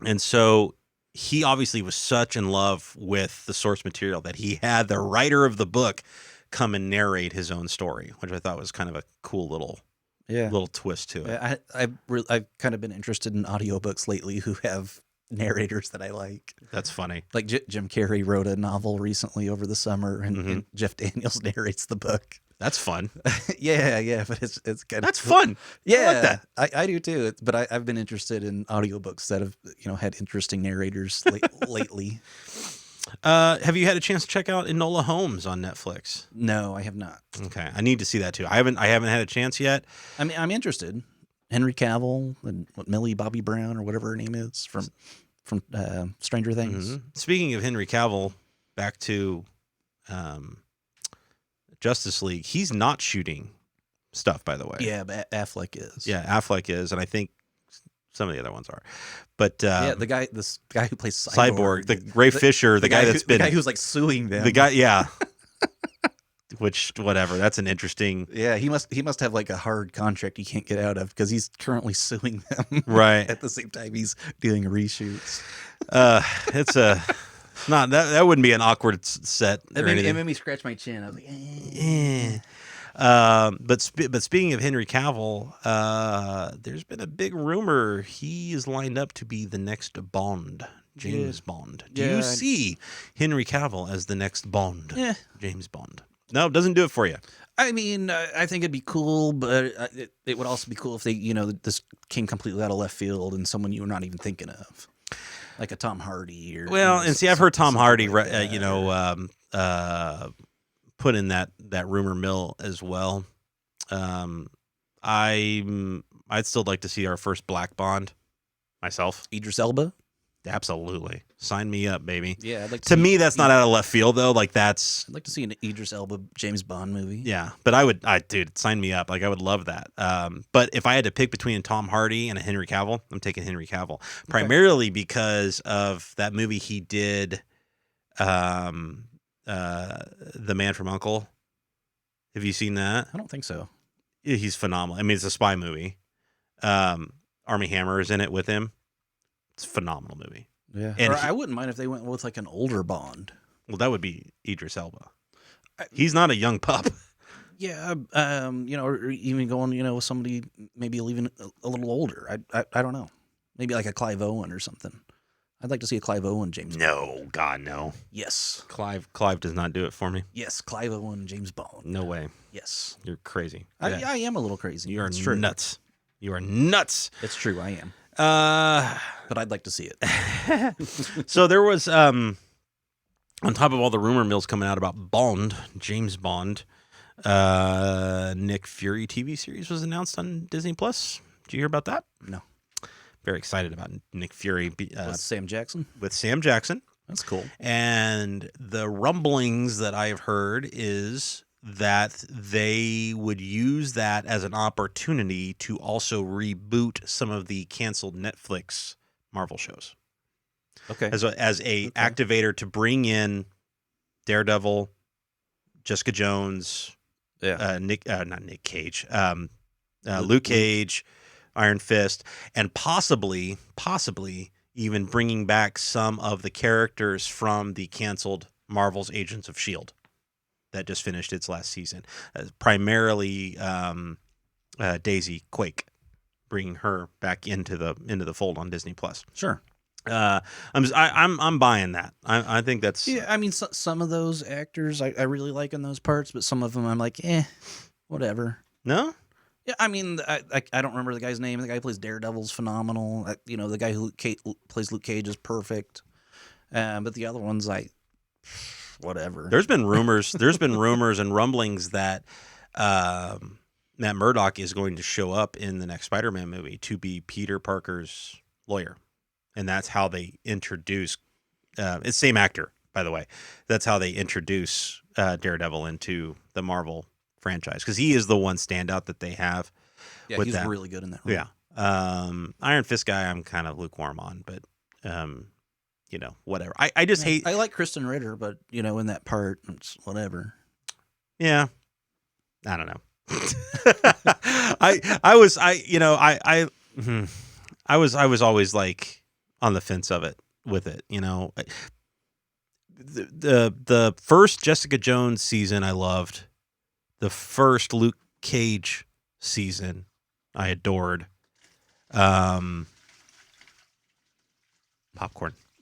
And so he obviously was such in love with the source material that he had the writer of the book come and narrate his own story, which I thought was kind of a cool little twist to it. I've kind of been interested in audiobooks lately who have narrators that I like. That's funny. Like Jim Carrey wrote a novel recently over the summer, and Jeff Daniels narrates the book. That's fun. yeah, but it's kind of that's fun. Yeah, I like that. I do too. But I've been interested in audiobooks that have had interesting narrators lately. Have you had a chance to check out Enola Holmes on Netflix? No, I have not. Okay, I need to see that too. I haven't had a chance yet. I mean, I'm interested. Henry Cavill and Millie Bobby Brown or whatever her name is from Stranger Things. Speaking of Henry Cavill, back to Justice League. He's not shooting stuff, by the way. Yeah, but Affleck is. Yeah, Affleck is, and I think some of the other ones are. But this guy who plays Cyborg, Ray Fisher, the guy who's like suing them. The guy, yeah. Which, whatever, that's an interesting. Yeah, he must have like a hard contract he can't get out of because he's currently suing them. Right. At the same time he's doing reshoots. It's a not that wouldn't be an awkward set. It made me scratch my chin. I was like, But speaking of Henry Cavill, there's been a big rumor he is lined up to be the next Bond, James Bond. Do you see Henry Cavill as the next Bond, James Bond? No, it doesn't do it for you. I mean, I think it'd be cool, but it would also be cool if they, this came completely out of left field and someone you were not even thinking of, like a Tom Hardy or. Well, and see, I've heard Tom Hardy, put in that rumor mill as well. I'd still like to see our first Black Bond myself. Idris Elba. Absolutely. Sign me up, baby. Yeah, I'd like to me, that's not out of left field, though. Like, that's... I'd like to see an Idris Elba James Bond movie. Yeah, but dude, sign me up. Like, I would love that. But if I had to pick between Tom Hardy and a Henry Cavill, I'm taking Henry Cavill. Primarily because of that movie he did, The Man from U.N.C.L.E. Have you seen that? I don't think so. He's phenomenal. I mean, it's a spy movie. Armie Hammer is in it with him. It's a phenomenal movie. Yeah. And I wouldn't mind if they went with like an older Bond. Well, that would be Idris Elba. He's not a young pup. Yeah. Or even going, with somebody maybe even a little older. I don't know. Maybe like a Clive Owen or something. I'd like to see a Clive Owen James Bond. No, God, no. Yes. Clive does not do it for me. Yes, Clive Owen James Bond. No way. Yes. You're crazy. I am a little crazy. You are nuts. You are nuts. It's true, I am. But I'd like to see it. So there was on top of all the rumor mills coming out about Bond, James Bond, Nick Fury TV series was announced on Disney Plus. Did you hear about that? No. Very excited about Nick Fury. With Sam Jackson? With Sam Jackson. That's cool. And the rumblings that I have heard is that they would use that as an opportunity to also reboot some of the canceled Netflix Marvel shows. Okay. As a activator to bring in Daredevil, Jessica Jones, not Nick Cage, Luke Cage, Iron Fist, and possibly even bringing back some of the characters from the canceled Marvel's Agents of S.H.I.E.L.D. that just finished its last season. Primarily Daisy Quake, bringing her back into the fold on Disney Plus. Sure. I'm buying that. I think that's I mean, some of those actors I really like in those parts, but some of them I'm like, whatever. No. Yeah, I mean, I don't remember the guy's name. The guy who plays Daredevil's phenomenal. The guy who plays Luke Cage is perfect. But the other ones, whatever. There's been rumors and rumblings that Matt Murdock is going to show up in the next Spider-Man movie to be Peter Parker's lawyer. And that's how they introduce it's same actor, by the way. That's how they introduce Daredevil into the Marvel franchise, because he is the one standout that they have. Yeah, he's really good in that role. Yeah. Iron Fist guy I'm kind of lukewarm on, but whatever. I just hate. I like Kristen Ritter, but in that part, it's whatever. Yeah. I don't know. I was always like on the fence with it. The first Jessica Jones season I loved. The first Luke Cage season I adored. Popcorn.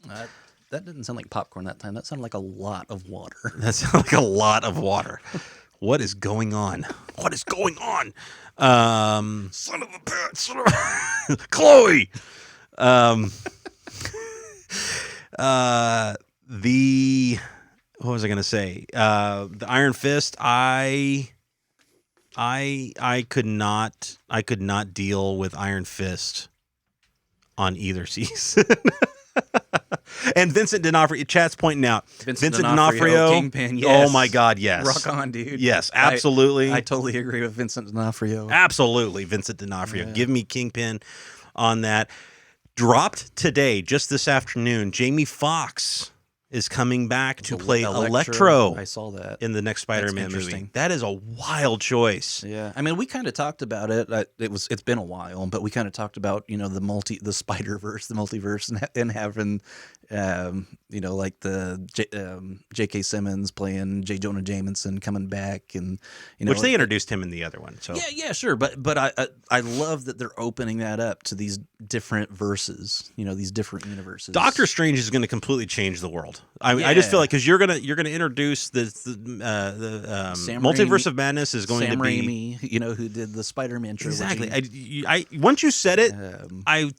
That didn't sound like popcorn that time. That sounded like a lot of water. That sounded like a lot of water. What is going on? What is going on? Son of a bitch. Chloe. What was I going to say? The Iron Fist, I could not deal with Iron Fist on either season. And Vincent D'Onofrio, chat's pointing out. Vincent D'Onofrio, Kingpin, yes. Oh my God, yes. Rock on, dude. Yes, absolutely. I totally agree with Vincent D'Onofrio. Absolutely, Vincent D'Onofrio. Yeah. Give me Kingpin on that. Dropped today, just this afternoon, Jamie Foxx is coming back to play Electro. I saw that in the next Spider-Man movie. That is a wild choice. Yeah, I mean, we kind of talked about it. It's been a while, but we kind of talked about the Spider-Verse, the multiverse, and having like the J.K. Simmons playing J. Jonah Jameson coming back, and which they introduced him in the other one. So yeah, sure, but I love that they're opening that up to these different verses, these different universes. Doctor Strange is going to completely change the world. I just feel like, because you're gonna introduce the Multiverse of Madness is going Sam to be Raimi, who did the Spider-Man trilogy. Exactly. I once you said it, I was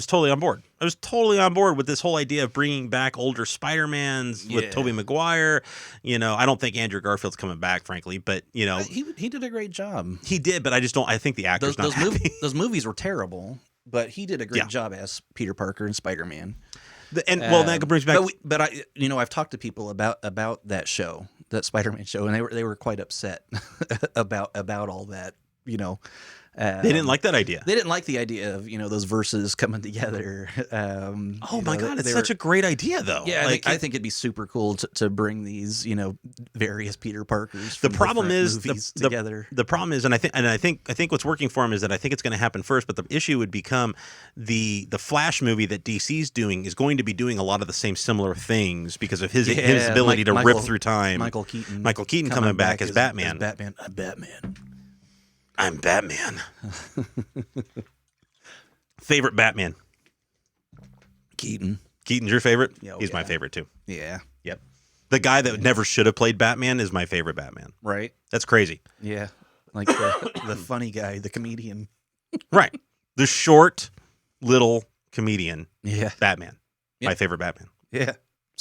totally on board. I was totally on board with this whole idea of bringing back older Spider-Mans with Tobey Maguire. I don't think Andrew Garfield's coming back, frankly, but he did a great job. He did, but I just don't. I think the actor's not happy. Those movies were terrible, but he did a great job as Peter Parker and Spider-Man. That brings back. But I've talked to people about that show, that Spider-Man show, and they were quite upset about all that. They didn't like that idea. They didn't like the idea of those verses coming together. Oh my God, it's such a great idea, though. Yeah, I think it'd be super cool to bring these various Peter Parkers. The problem is together. The problem is, and I think what's working for him is that I think it's going to happen first. But the issue would become the Flash movie that DC's doing is going to be doing a lot of the same similar things because of his ability to rip through time. Michael Keaton coming back as Batman. I'm Batman. Favorite Batman? Keaton. Keaton's your favorite? Yeah, He's my favorite too. Yeah. Yep. The guy that never should have played Batman is my favorite Batman. Right. That's crazy. Yeah. Like the funny guy, the comedian. Right. The short, little comedian. Yeah. Batman. Yep. My favorite Batman. Yeah.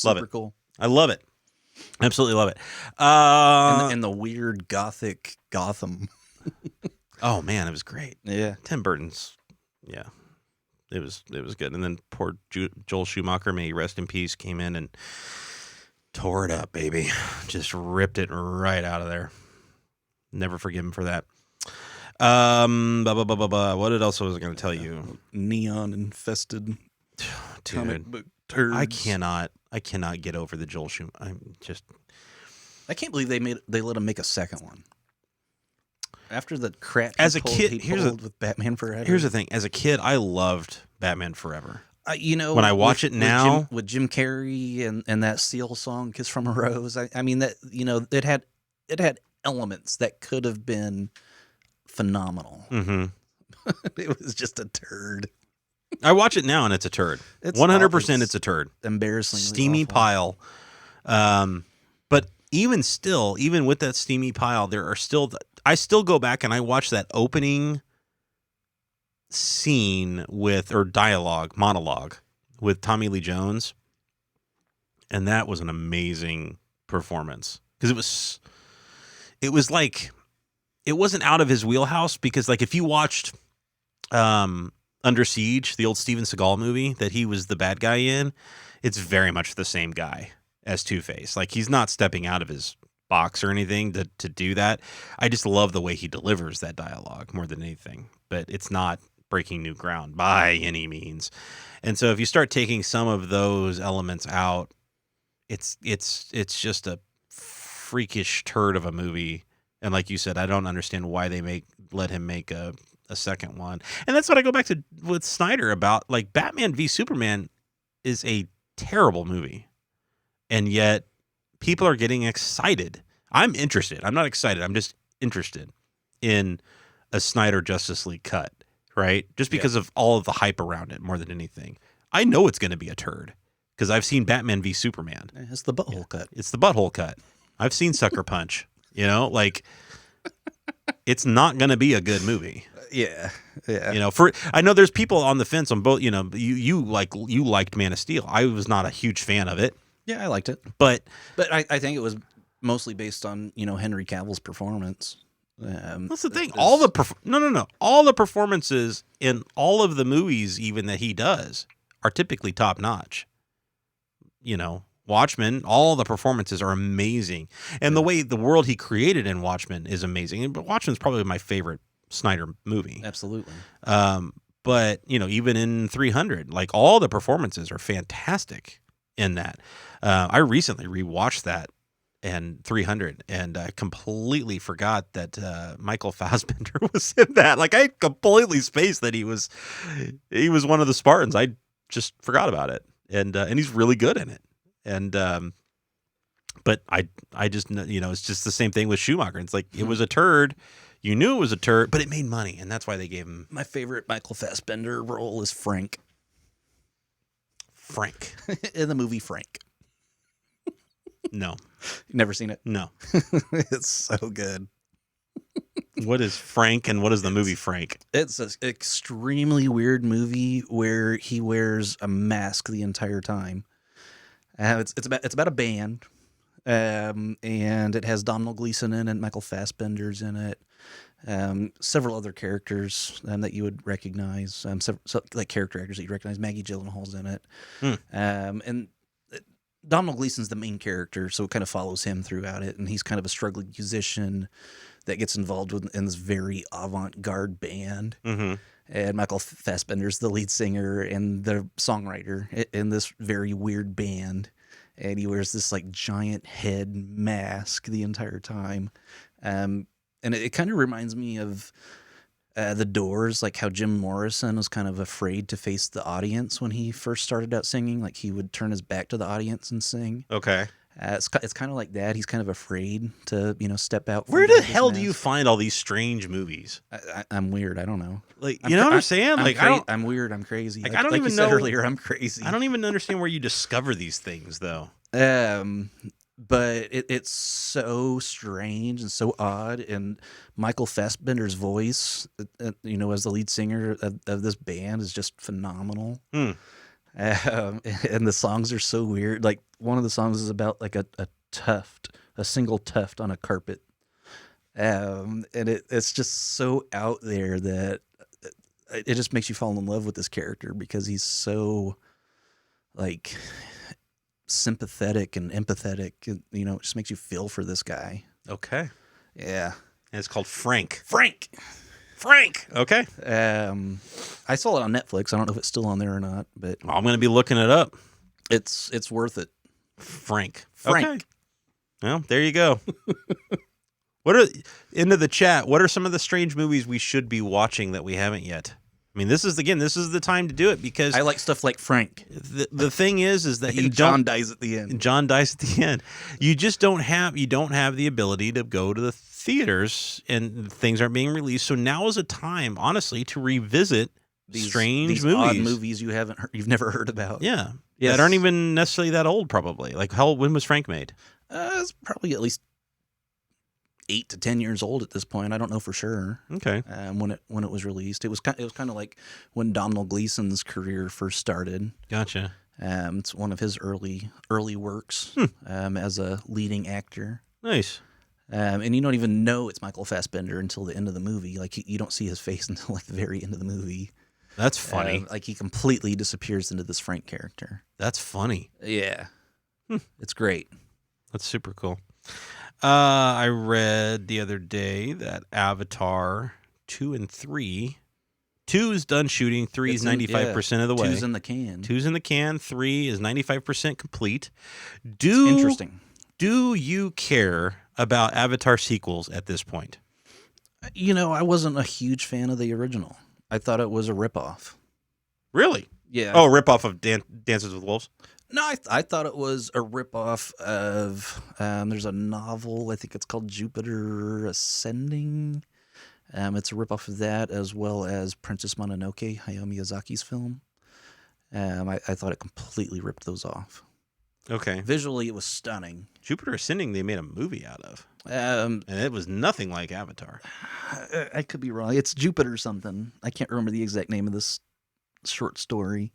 Love Super it. Cool. I love it. Absolutely love it. And the weird gothic Gotham. Oh man, it was great. Yeah. Tim Burton's, yeah, it was good. And then poor Joel Schumacher, may he rest in peace, came in and tore it up, baby. Just ripped it right out of there. Never forgive him for that. What else was I going to tell you? Neon infested comic Dude, book turds. I cannot get over the Joel Schumacher. I can't believe they let him make a second one. After the crap As a kid, he pulled with Batman Forever. Here's the thing. As a kid, I loved Batman Forever. When I watch it now with Jim Carrey and that Seal song, "Kiss from a Rose," I mean that it had elements that could have been phenomenal. Mm-hmm. It was just a turd. I watch it now and it's a turd. 100%, it's a turd. Embarrassingly steamy awful. pile. But even still, even with that steamy pile, there are still. I still go back and I watch that opening scene monologue with Tommy Lee Jones, and that was an amazing performance because it was like it wasn't out of his wheelhouse, because like if you watched Under Siege, the old Steven Seagal movie that he was the bad guy in, it's very much the same guy as Two-Face. Like he's not stepping out of his box or anything to do that. I just love the way he delivers that dialogue more than anything, but it's not breaking new ground by any means. And so if you start taking some of those elements out, it's just a freakish turd of a movie. And like you said, I don't understand why they let him make a second one. And that's what I go back to with Snyder about, like, Batman v Superman is a terrible movie, and yet people are getting excited. I'm interested. I'm not excited. I'm just interested in a Snyder Justice League cut, right? Just because of all of the hype around it more than anything. I know it's going to be a turd because I've seen Batman v Superman. It's the butthole cut. It's the butthole cut. I've seen Sucker Punch. Like, it's not going to be a good movie. Yeah. I know there's people on the fence on both. You liked Man of Steel. I was not a huge fan of it. Yeah, I liked it, but I think it was mostly based on Henry Cavill's performance. That's the thing. All the performances in all of the movies, even that he does, are typically top notch. Watchmen, all the performances are amazing, and the way the world he created in Watchmen is amazing. But Watchmen's probably my favorite Snyder movie. Absolutely. But even in 300, like, all the performances are fantastic in that. I recently rewatched that and 300, and I completely forgot that Michael Fassbender was in that. Like, I completely spaced that he was one of the Spartans. I just forgot about it, and he's really good in it. And but I just it's just the same thing with Schumacher. It's like, it was a turd. You knew it was a turd, but it made money, and that's why they gave him. My favorite Michael Fassbender role is Frank. In the movie Frank. No. You've never seen it? No. It's so good. What is Frank, and what is the movie Frank? It's an extremely weird movie where he wears a mask the entire time. It's about a band, and it has Domhnall Gleeson in it, Michael Fassbender's in it, several other characters that you would recognize, like character actors that you recognize. Maggie Gyllenhaal's in it, and Domhnall Gleeson's the main character, so it kind of follows him throughout it, and he's kind of a struggling musician that gets involved in this very avant-garde band. Mm-hmm. And Michael Fassbender's the lead singer and the songwriter in this very weird band. And he wears this like giant head mask the entire time. And it kind of reminds me of The Doors, like how Jim Morrison was kind of afraid to face the audience when he first started out singing. Like, he would turn his back to the audience and sing. Okay. It's kind of like that. He's kind of afraid to, step out. Where the hell do you find all these strange movies? I'm weird. I don't know. Like, you know what I'm saying? Like, I'm weird. I'm crazy. Like, I don't even you know said earlier. I'm crazy. I don't even understand where you discover these things, though. But it's so strange and so odd. And Michael Fassbender's voice, as the lead singer of this band, is just phenomenal. And the songs are so weird. Like one of the songs is about like a single tuft on a carpet. And it's just so out there that it just makes you fall in love with this character because he's so like sympathetic and empathetic. And, it just makes you feel for this guy. Okay. Yeah. And it's called Frank. Frank. Okay. I saw it on Netflix. I don't know if it's still on there or not, but I'm going to be looking it up. it's worth it. Frank. Okay. Well, there you go. Into the chat, what are some of the strange movies we should be watching that we haven't yet? I mean, this is the time to do it because I like stuff like Frank. The thing is that John dies at the end. John dies at the end. You just don't have the ability to go to the theaters and things aren't being released. So now is a time, honestly, to revisit these strange movies. Odd movies you've never heard about. Yeah. Yes. That aren't even necessarily that old, probably. Like, when was Frank made? It's probably at least 8 to 10 years old at this point. I don't know for sure. Okay. When it was released, it was kind of like when Domhnall Gleeson's career first started. Gotcha. It's one of his early works as a leading actor. Nice. And you don't even know it's Michael Fassbender until the end of the movie. Like you don't see his face until like the very end of the movie. That's funny. Like he completely disappears into this Frank character. That's funny. Yeah. It's great. That's super cool. I read the other day that Avatar 2 and 3, 2's done shooting, 3 is 95% of the way. 2's in the can. 2's in the can, 3 is 95% complete. Interesting. Do you care about Avatar sequels at this point? I wasn't a huge fan of the original. I thought it was a ripoff. Really? Yeah. Oh, ripoff of Dances with Wolves? No, I thought it was a ripoff of. There's a novel. I think it's called Jupiter Ascending. It's a ripoff of that as well as Princess Mononoke, Hayao Miyazaki's film. I thought it completely ripped those off. Okay. Visually, it was stunning. Jupiter Ascending, they made a movie out of. And it was nothing like Avatar. I could be wrong. It's Jupiter something. I can't remember the exact name of this short story.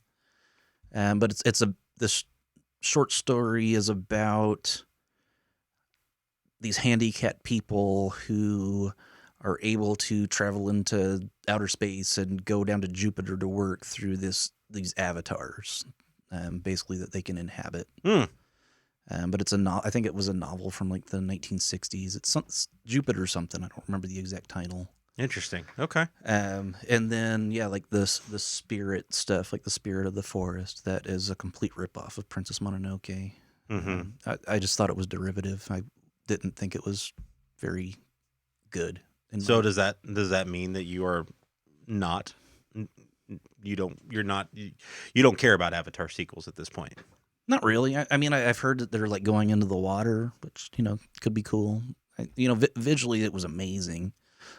But this short story is about these handicapped people who are able to travel into outer space and go down to Jupiter to work through these avatars, basically that they can inhabit. But I think it was a novel from like the 1960s. It's Jupiter something. I don't remember the exact title. Interesting. Okay. And then like the spirit stuff, like the spirit of the forest, that is a complete ripoff of Princess Mononoke. Mm-hmm. I just thought it was derivative. I didn't think it was very good. So does that mean that you are not? You don't care about Avatar sequels at this point? Not really. I mean, I've heard that they're like going into the water, which could be cool. Visually it was amazing.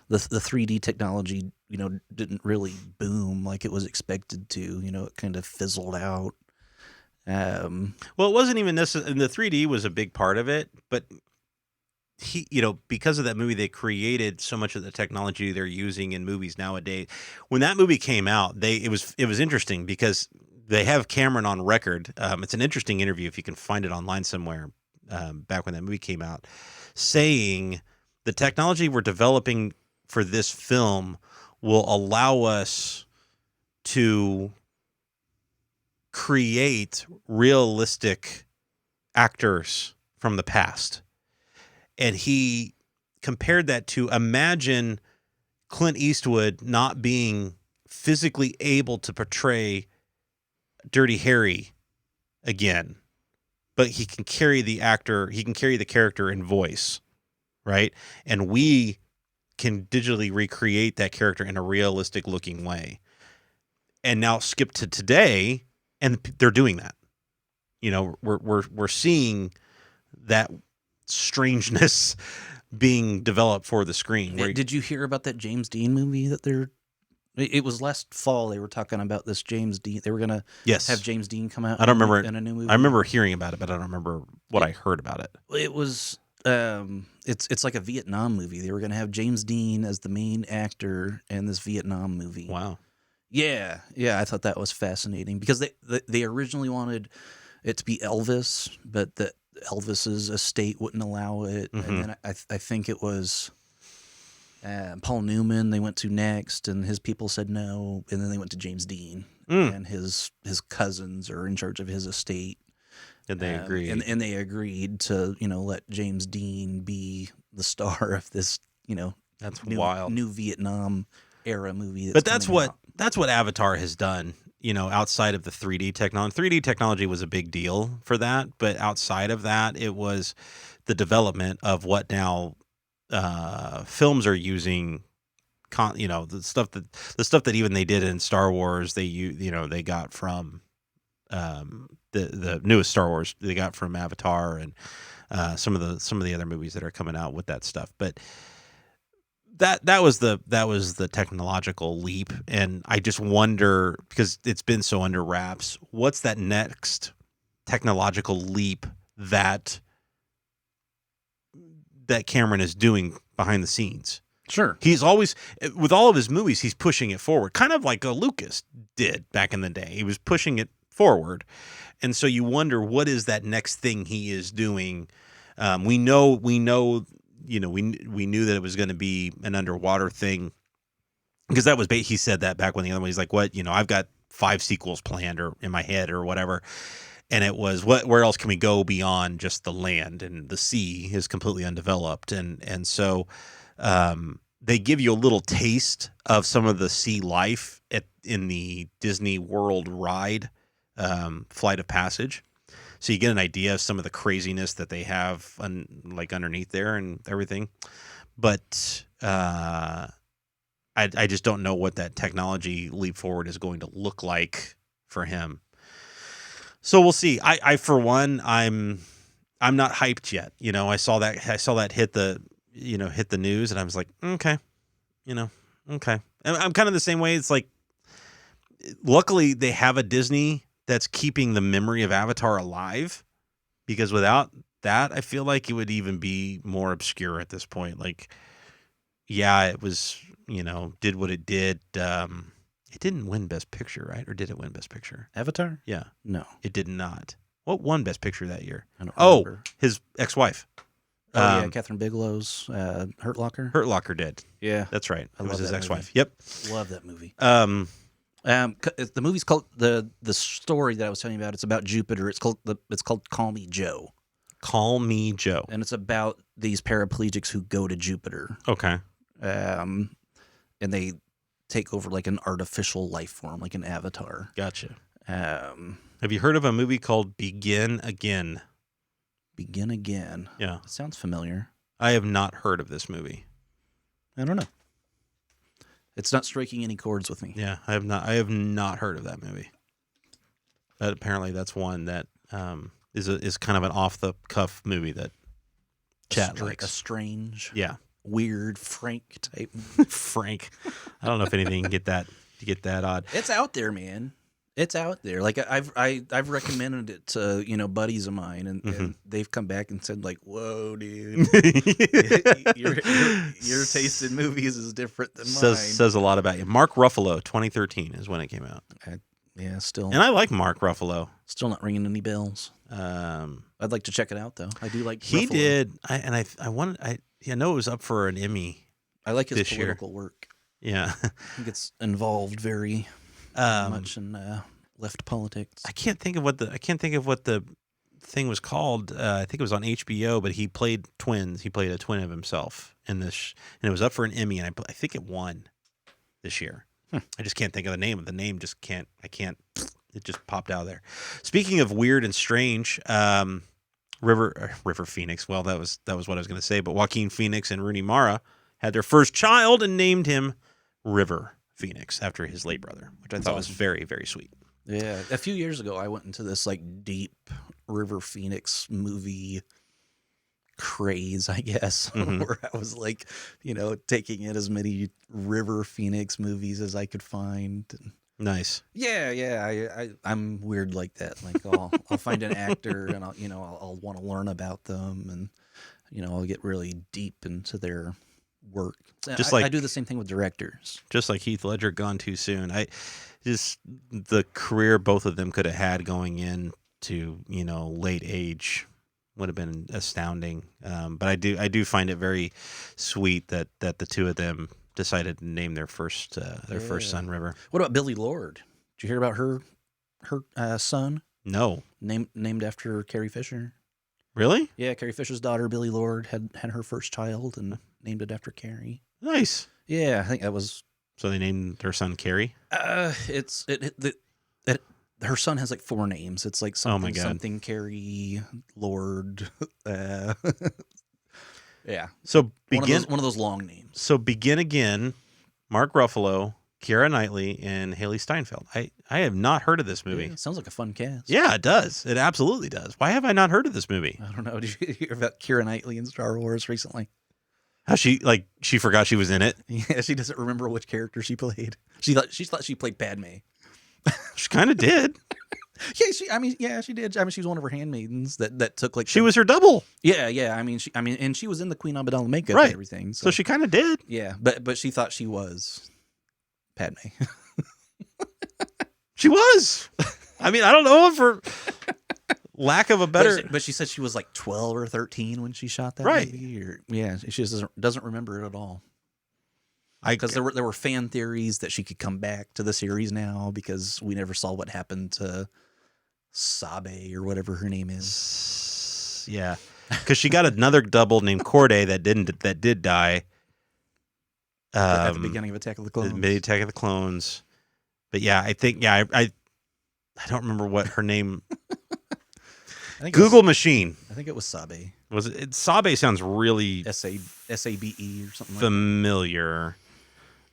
The 3D technology, didn't really boom like it was expected to. It kind of fizzled out. Well, it wasn't even necessarily. The 3D was a big part of it, but because of that movie, they created so much of the technology they're using in movies nowadays. When that movie came out, it was interesting because they have Cameron on record. It's an interesting interview if you can find it online somewhere. Back when that movie came out, saying the technology we're developing for this film will allow us to create realistic actors from the past. And he compared that to imagine Clint Eastwood not being physically able to portray Dirty Harry again, but he can carry the character in voice, right? And we can digitally recreate that character in a realistic looking way. And now skip to today, and they're doing that. We're seeing that strangeness being developed for the screen. Did you hear about that James Dean movie that it was last fall? They were talking about this James Dean. They were gonna have James Dean come out. I don't remember in a new movie. I remember hearing about it, but I don't remember what I heard about it. It was it's like a Vietnam movie. They were gonna have James Dean as the main actor in this Vietnam movie. Wow. Yeah, I thought that was fascinating because they originally wanted it to be Elvis, but the Elvis's estate wouldn't allow it, Mm-hmm. and then I think it was Paul Newman they went to next, and his people said no, and then they went to James Dean, and his cousins are in charge of his estate, And they agreed. and they agreed to let James Dean be the star of this That's new, wild. new Vietnam era movie. But that's coming what out. Avatar has done. Outside of the 3D technology. 3D technology was a big deal for that, but outside of that, it was the development of what now films are using. The stuff that even they did in Star Wars, they got from the newest Star Wars. They got from Avatar and some of the other movies that are coming out with that stuff, but. That was the technological leap, and I just wonder, because it's been so under wraps, what's that next technological leap that Cameron is doing behind the scenes? Sure. He's always, with all of his movies, he's pushing it forward, kind of like Lucas did back in the day. He was pushing it forward, and so you wonder, what is that next thing he is doing? We know. We knew that it was going to be an underwater thing, because that was he said that back when the other one, he's like, what, I've got 5 sequels planned or in my head or whatever. And it was, where else can we go beyond just the land, and the sea is completely undeveloped. And so they give you a little taste of some of the sea life in the Disney World ride, Flight of Passage. So you get an idea of some of the craziness that they have underneath there and everything. But I just don't know what that technology leap forward is going to look like for him. So we'll see. I for one, I'm not hyped yet. I saw that hit the news, and I was like, okay. Okay. And I'm kind of the same way. It's like, luckily they have a Disney that's keeping the memory of Avatar alive, because without that, I feel like it would even be more obscure at this point. Like, yeah, it was, did what it did. It didn't win Best Picture, right? Or did it win Best Picture? Avatar? Yeah. No. It did not. What won Best Picture that year? I don't remember. His ex-wife. Yeah, Catherine Bigelow's Hurt Locker. Hurt Locker did. Yeah. That's right. It was love his that ex-wife. movie. Yep. Love that movie. The movie's called the story that I was telling you about. It's about Jupiter. It's called Call Me Joe. Call Me Joe. And it's about these paraplegics who go to Jupiter. Okay. And they take over like an artificial life form, like an avatar. Gotcha. Have you heard of a movie called Begin Again? Begin Again. Yeah. It sounds familiar. I have not heard of this movie. I don't know. It's not striking any chords with me. Yeah, I have not heard of that movie. But apparently that's one that is kind of an off the cuff movie that Chat likes. A strange, yeah, weird, Frank type. Frank. I don't know if anything can get that odd. It's out there, man. It's out there. Like I've recommended it to buddies of mine, and they've come back and said like, "Whoa, dude, your taste in movies is different than mine." Says a lot about you. Mark Ruffalo, 2013 is when it came out. Yeah, still. And I like Mark Ruffalo. Still not ringing any bells. I'd like to check it out though. I do like. He Ruffalo. did. I know it was up for an Emmy. I like his this political year. work. Yeah, He gets involved very much in left politics. I can't think of what the thing was called. I think it was on HBO, but he played twins. He played a twin of himself in this, and it was up for an Emmy, and I think it won this year. I just can't think of the name. The name just can't. I can't. It just popped out there. Speaking of weird and strange, River Phoenix. Well, that was what I was going to say. But Joaquin Phoenix and Rooney Mara had their first child and named him River Phoenix after his late brother, which I thought was very, very sweet. Yeah, a few years ago, I went into this like deep River Phoenix movie craze, I guess, where I was like, taking in as many River Phoenix movies as I could find. Nice. Yeah, I'm weird like that. Like I'll find an actor and I'll want to learn about them, and I'll get really deep into their work. Just I do the same thing with directors. Just like Heath Ledger gone too soon. Just the career both of them could have had going into, late age would have been astounding. But I do find it very sweet that the two of them decided to name their first son River. What about Billie Lourd? Did you hear about her son? No. Named after Carrie Fisher. Really? Yeah, Carrie Fisher's daughter, Billie Lourd, had her first child and named it after Carrie. Nice. Yeah, I think that was. So they named their son Carrie? Her son has like 4 names. It's like something, oh my God. something Carrie Lord. Yeah. So one of those long names. So Begin Again, Mark Ruffalo, Keira Knightley, and Haley Steinfeld. I have not heard of this movie. Yeah, sounds like a fun cast. Yeah, it does. It absolutely does. Why have I not heard of this movie? I don't know. Did you hear about Keira Knightley in Star Wars recently? How she forgot she was in it? Yeah, she doesn't remember which character she played. She thought she played Padme. She kind of did. Yeah, she did. I mean, she was one of her handmaidens that took like. She was her double. Yeah. And she was in the Queen Amidala makeup Right. and everything. So she kind of did. Yeah, but she thought she was Padme. She was. I mean, I don't know if for lack of a better. But she said she was like 12 or 13 when she shot that Right. movie. She just doesn't remember it at all. Because there were fan theories that she could come back to the series now because we never saw what happened to Sabe or whatever her name is. Yeah, because she got another double named Corday that did die At the beginning of Attack of the Clones. Attack of the Clones. But yeah, I think I don't remember what her name. Machine. I think it was Sabe. Was it? Sabe sounds really SABE or something familiar.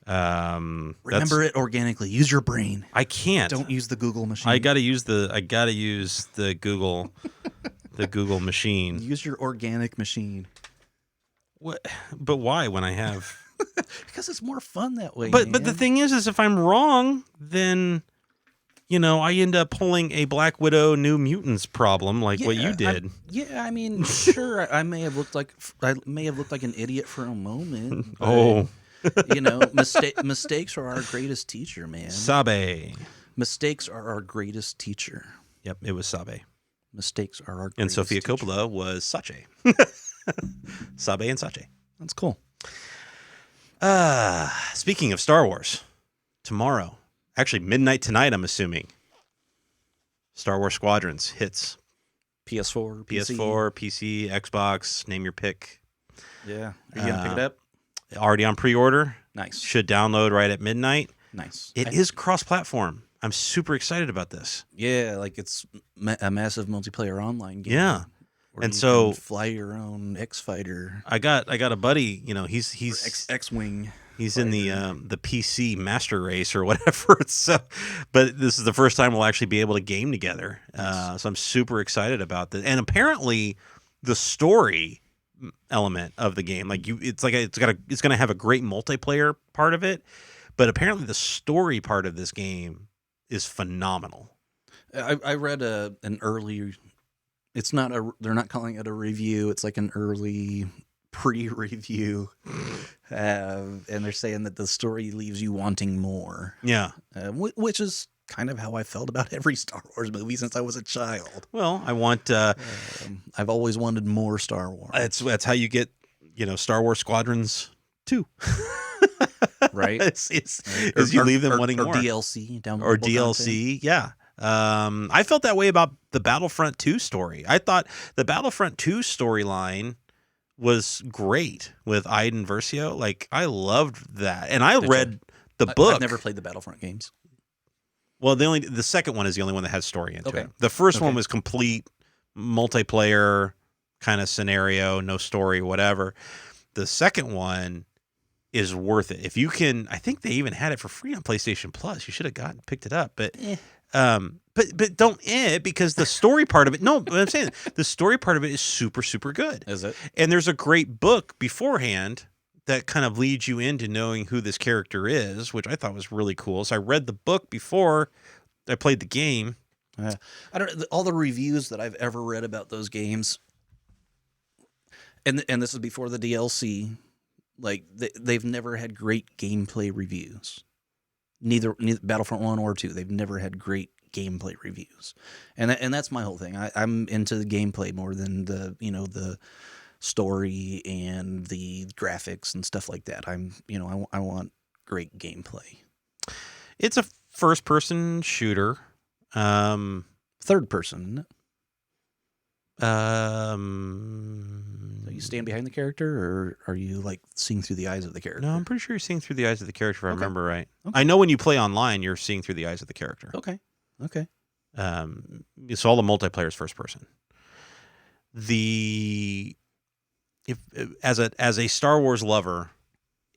Remember it organically. Use your brain. I can't. Don't use the Google machine. I gotta use the Google the Google machine. Use your organic machine. What? But why when I have? Because it's more fun that way. But the thing is if I'm wrong, then I end up pulling a Black Widow New Mutants problem like what you did. I mean, sure, I may have looked like an idiot for a moment. Oh. Mistakes are our greatest teacher, man. Sabe. Mistakes are our greatest teacher. Yep, it was Sabe. Mistakes are our greatest And Sofia teacher. Coppola was Sache. Sabe and Sache. That's cool. Speaking of Star Wars, tomorrow, actually midnight tonight, I'm assuming, Star Wars Squadrons hits PS4, PC, Xbox, name your pick. Yeah. Are you going to pick it up? Already on pre-order. Nice. Should download right at midnight. Nice. It is cross-platform. I'm super excited about this. Yeah, like it's a massive multiplayer online game. Yeah. Where And you so can fly your own X-Fighter. I got a buddy, he's X-Wing. He's in the PC Master Race or whatever. So, but this is the first time we'll actually be able to game together. So I'm super excited about this. And apparently, the story element of the game, it's going to have a great multiplayer part of it. But apparently, the story part of this game is phenomenal. I read an early. It's not they're not calling it a review. It's like an early pre-review, and they're saying that the story leaves you wanting more. Yeah, which is kind of how I felt about every Star Wars movie since I was a child. Well, I want. I've always wanted more Star Wars. That's how you get, Star Wars Squadrons 2. Right? Is you leave them wanting more. Or DLC down or DLC, content. Yeah. I felt that way about the Battlefront 2 story. I thought the Battlefront 2 storyline was great with Iden Versio. Like, I loved that. And I read the book. I've never played the Battlefront games. Well, the second one is the only one that has story into it. The first one was complete multiplayer kind of scenario, no story, whatever. The second one is worth it. If you can, I think they even had it for free on PlayStation Plus. You should have picked it up. But but don't because the story part of it, no, what I'm saying, the story part of it is super, super good. Is it? And there's a great book beforehand that kind of leads you into knowing who this character is, which I thought was really cool. So I read the book before I played the game. I don't. All the reviews that I've ever read about those games, and this is before the DLC, like they've never had great gameplay reviews. Neither Battlefront 1 or 2, they've never had great gameplay reviews, and that's my whole thing. I'm into the gameplay more than the story and the graphics and stuff like that. I want great gameplay. It's a first-person shooter. Third person, isn't it? So you stand behind the character, or are you like seeing through the eyes of the character? No, I'm pretty sure you're seeing through the eyes of the character, if I remember right. Okay. I know when you play online, you're seeing through the eyes of the character. Okay. So all the multiplayer is first person. As a Star Wars lover,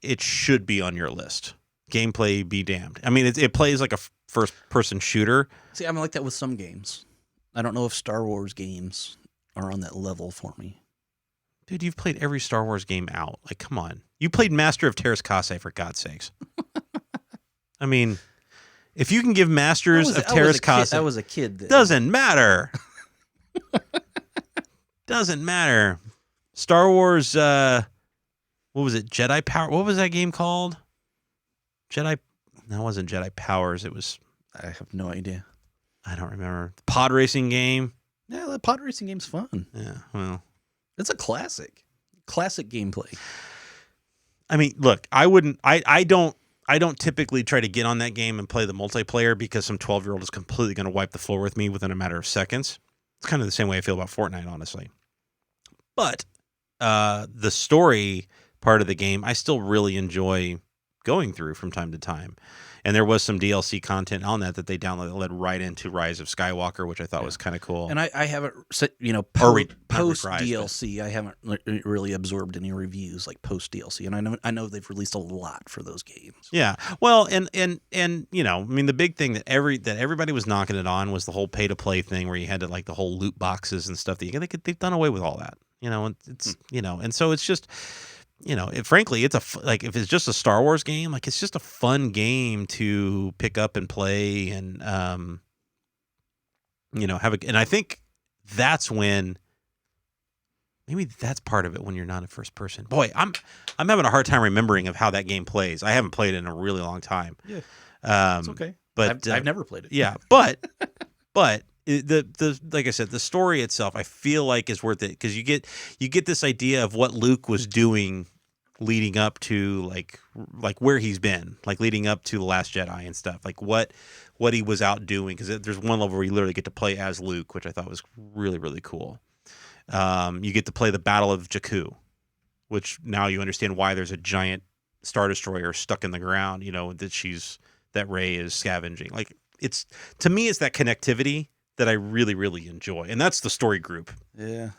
it should be on your list. Gameplay be damned. I mean, it plays like a first person shooter. See, I'm like that with some games. I don't know if Star Wars games are on that level for me. Dude, you've played every Star Wars game out. Like, come on. You played Master of Terras Casa, for God's sakes. I mean, if you can give Masters of Terras Casa... I was a kid then. Doesn't matter. Doesn't matter. Star Wars, what was it? Jedi Power? What was that game called? No, it wasn't Jedi Powers. It was... I have no idea. I don't remember. The pod racing game. Yeah, the pod racing game's fun. Yeah, well... It's a classic. Classic gameplay. I mean, look, I don't typically try to get on that game and play the multiplayer because some 12-year-old is completely going to wipe the floor with me within a matter of seconds. It's kind of the same way I feel about Fortnite, honestly. But the story part of the game, I still really enjoy going through from time to time. And there was some DLC content on that they downloaded that led right into Rise of Skywalker, which I thought was kind of cool. And I haven't, post DLC, I haven't really absorbed any reviews like post DLC, and I know they've released a lot for those games. Yeah, well, and I mean, the big thing that everybody was knocking it on was the whole pay to play thing, where you had to like the whole loot boxes and stuff. They've done away with all that, and it's and so it's just. Frankly, it's if it's just a Star Wars game, like it's just a fun game to pick up and play and, have and I think that's when, maybe that's part of it when you're not a first person. Boy, I'm having a hard time remembering of how that game plays. I haven't played it in a really long time. Yeah. It's okay. But I've never played it. Yeah. But the like I said, the story itself, I feel like is worth it because you get this idea of what Luke was doing leading up to like where he's been, like leading up to The Last Jedi and stuff, like what he was out doing. Because there's one level where you literally get to play as Luke, which I thought was really, really cool. You get to play the Battle of Jakku, which now you understand why there's a giant Star Destroyer stuck in the ground. That Rey is scavenging. Like to me, it's that connectivity that I really, really enjoy. And that's the story group. Yeah.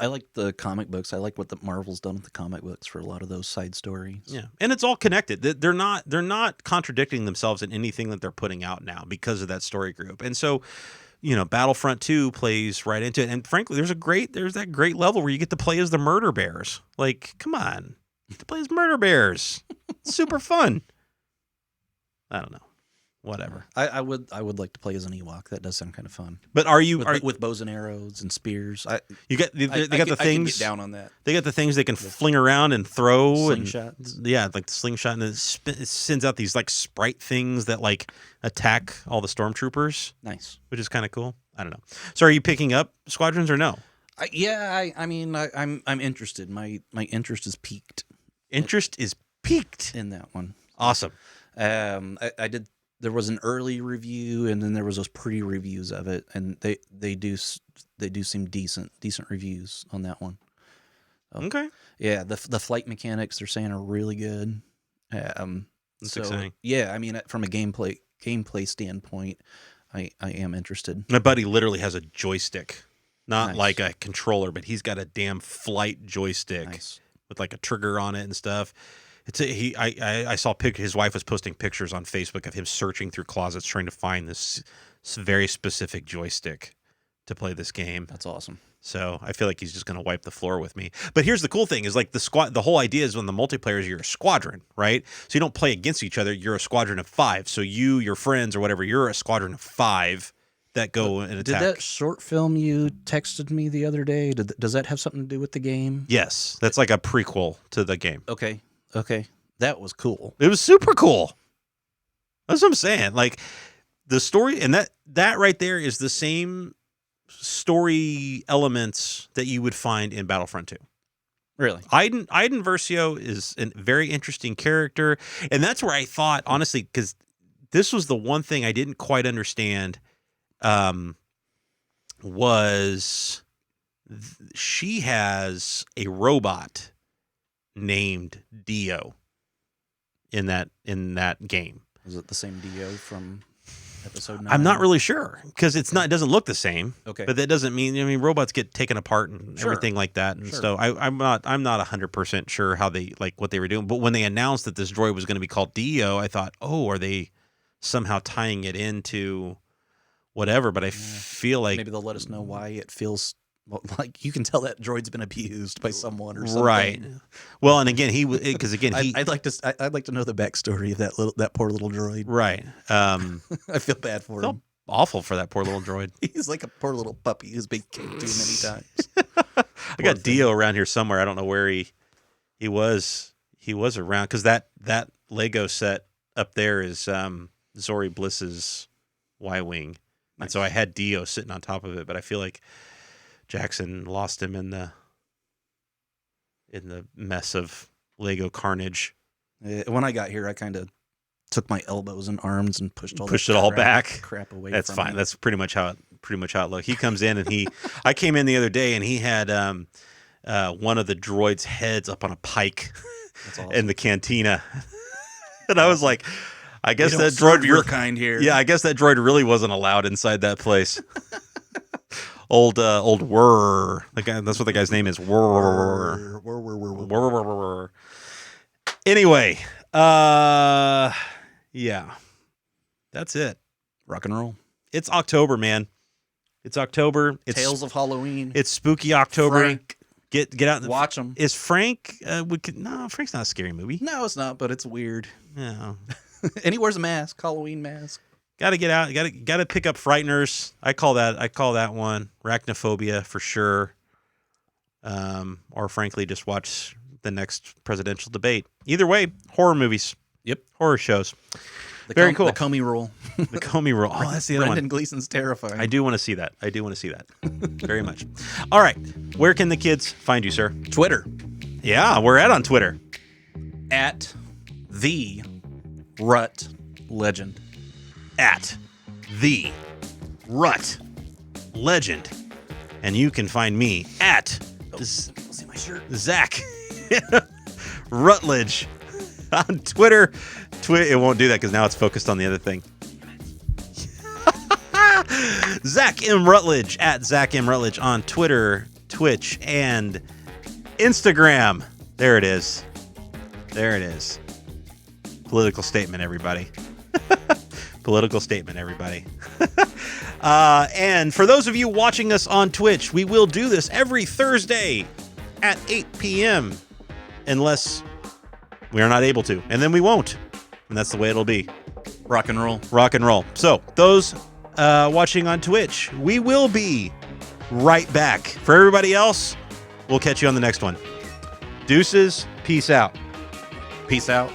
I like the comic books. I like what the Marvel's done with the comic books for a lot of those side stories. Yeah. And it's all connected. They're not contradicting themselves in anything that they're putting out now because of that story group. And so, Battlefront 2 plays right into it. And frankly, there's that great level where you get to play as the Murder Bears. Like, come on. You get to play as Murder Bears. It's super fun. I don't know. Whatever. I would like to play as an Ewok. That does sound kind of fun. But with bows and arrows and spears? They got the things. I can get down on that. They got the things they can fling around and throw. Slingshots. And like the slingshot, and it sends out these like sprite things that like attack all the stormtroopers. Nice, which is kind of cool. I don't know. So, are you picking up Squadrons or no? I'm interested. My interest is piqued. Interest is piqued in that one. Awesome. I did. There was an early review, and then there was those pre-reviews of it, and they do seem decent reviews on that one. Okay. Yeah, the flight mechanics they're saying are really good. That's exciting. Yeah, I mean, from a gameplay standpoint, I am interested. My buddy literally has a joystick, not Nice. like a controller, but he's got a damn flight joystick Nice. with like a trigger on it and stuff. I saw his wife was posting pictures on Facebook of him searching through closets trying to find this very specific joystick to play this game. That's awesome. So I feel like he's just going to wipe the floor with me. But here's the cool thing is like the whole idea is when the multiplayer is you're a squadron, right? So you don't play against each other. You're a squadron of 5. So you, your friends or whatever, you're a squadron of 5 that go and attack. Did that short film you texted me the other day, does that have something to do with the game? Yes, that's like a prequel to the game. Okay. That was cool. It was super cool. That's what I'm saying. Like the story, and that right there is the same story elements that you would find in Battlefront 2. Really? Iden Versio is a very interesting character, and that's where I thought, honestly, because this was the one thing I didn't quite understand, was she has a robot named Dio in that game. Was it the same Dio from episode 9? I'm not really sure because it doesn't look the same. Okay. But that doesn't mean, robots get taken apart and everything like that. And so I'm not 100% sure how they, like, what they were doing. But when they announced that this droid was going to be called Dio, I thought, oh, are they somehow tying it into whatever? But I feel like maybe they'll let us know why it feels like you can tell that droid's been abused by someone or something. Right. Well, and again, I'd like to know the backstory of that poor little droid. Right. I feel bad for him. Awful for that poor little droid. He's like a poor little puppy who's been kicked too many times. I got Dio around here somewhere. I don't know where he was. He was around because that Lego set up there is Zori Bliss's Y-wing, and so I had Dio sitting on top of it. But I feel like Jackson lost him in the mess of Lego carnage. When I got here, I kind of took my elbows and arms and pushed it all back. Crap away. That's from fine. it. That's pretty much how it looked. He comes in and I came in the other day and he had one of the droids' heads up on a pike awesome. in the cantina, and I was like, I guess that serve droid your kind here. Yeah, I guess that droid really wasn't allowed inside that place. Old Whirr. The guy, that's what the guy's name is. Whirr. Whirr. Anyway, yeah. That's it. Rock and roll. It's October, man. It's October. It's Tales of Halloween. It's spooky October. Frank. Get out and watch them. Is Frank Frank's not a scary movie. No, it's not, but it's weird. No. And he wears a mask, Halloween mask. Got to get out. Got to pick up Frighteners. I call that one. Arachnophobia for sure. Or frankly, just watch the next presidential debate. Either way, horror movies. Yep. Horror shows. Very cool. The Comey Rule. The Comey Rule. Oh, that's the other one. Brendan Gleeson's terrifying. I do want to see that. Very much. All right. Where can the kids find you, sir? Twitter. Yeah, we're on Twitter. At the Rut Legend. At the Rut Legend. And you can find me at see my shirt. Zach Rutledge on Twitter. It won't do that because now it's focused on the other thing. Zach M. Rutledge at Zach M. Rutledge on Twitter, Twitch, and Instagram. There it is. Political statement, everybody. Political statement, everybody. And for those of you watching us on Twitch, we will do this every Thursday at 8 p.m. unless we are not able to. And then we won't. And that's the way it'll be. Rock and roll. Rock and roll. So those watching on Twitch, we will be right back. For everybody else, we'll catch you on the next one. Deuces. Peace out. Peace out.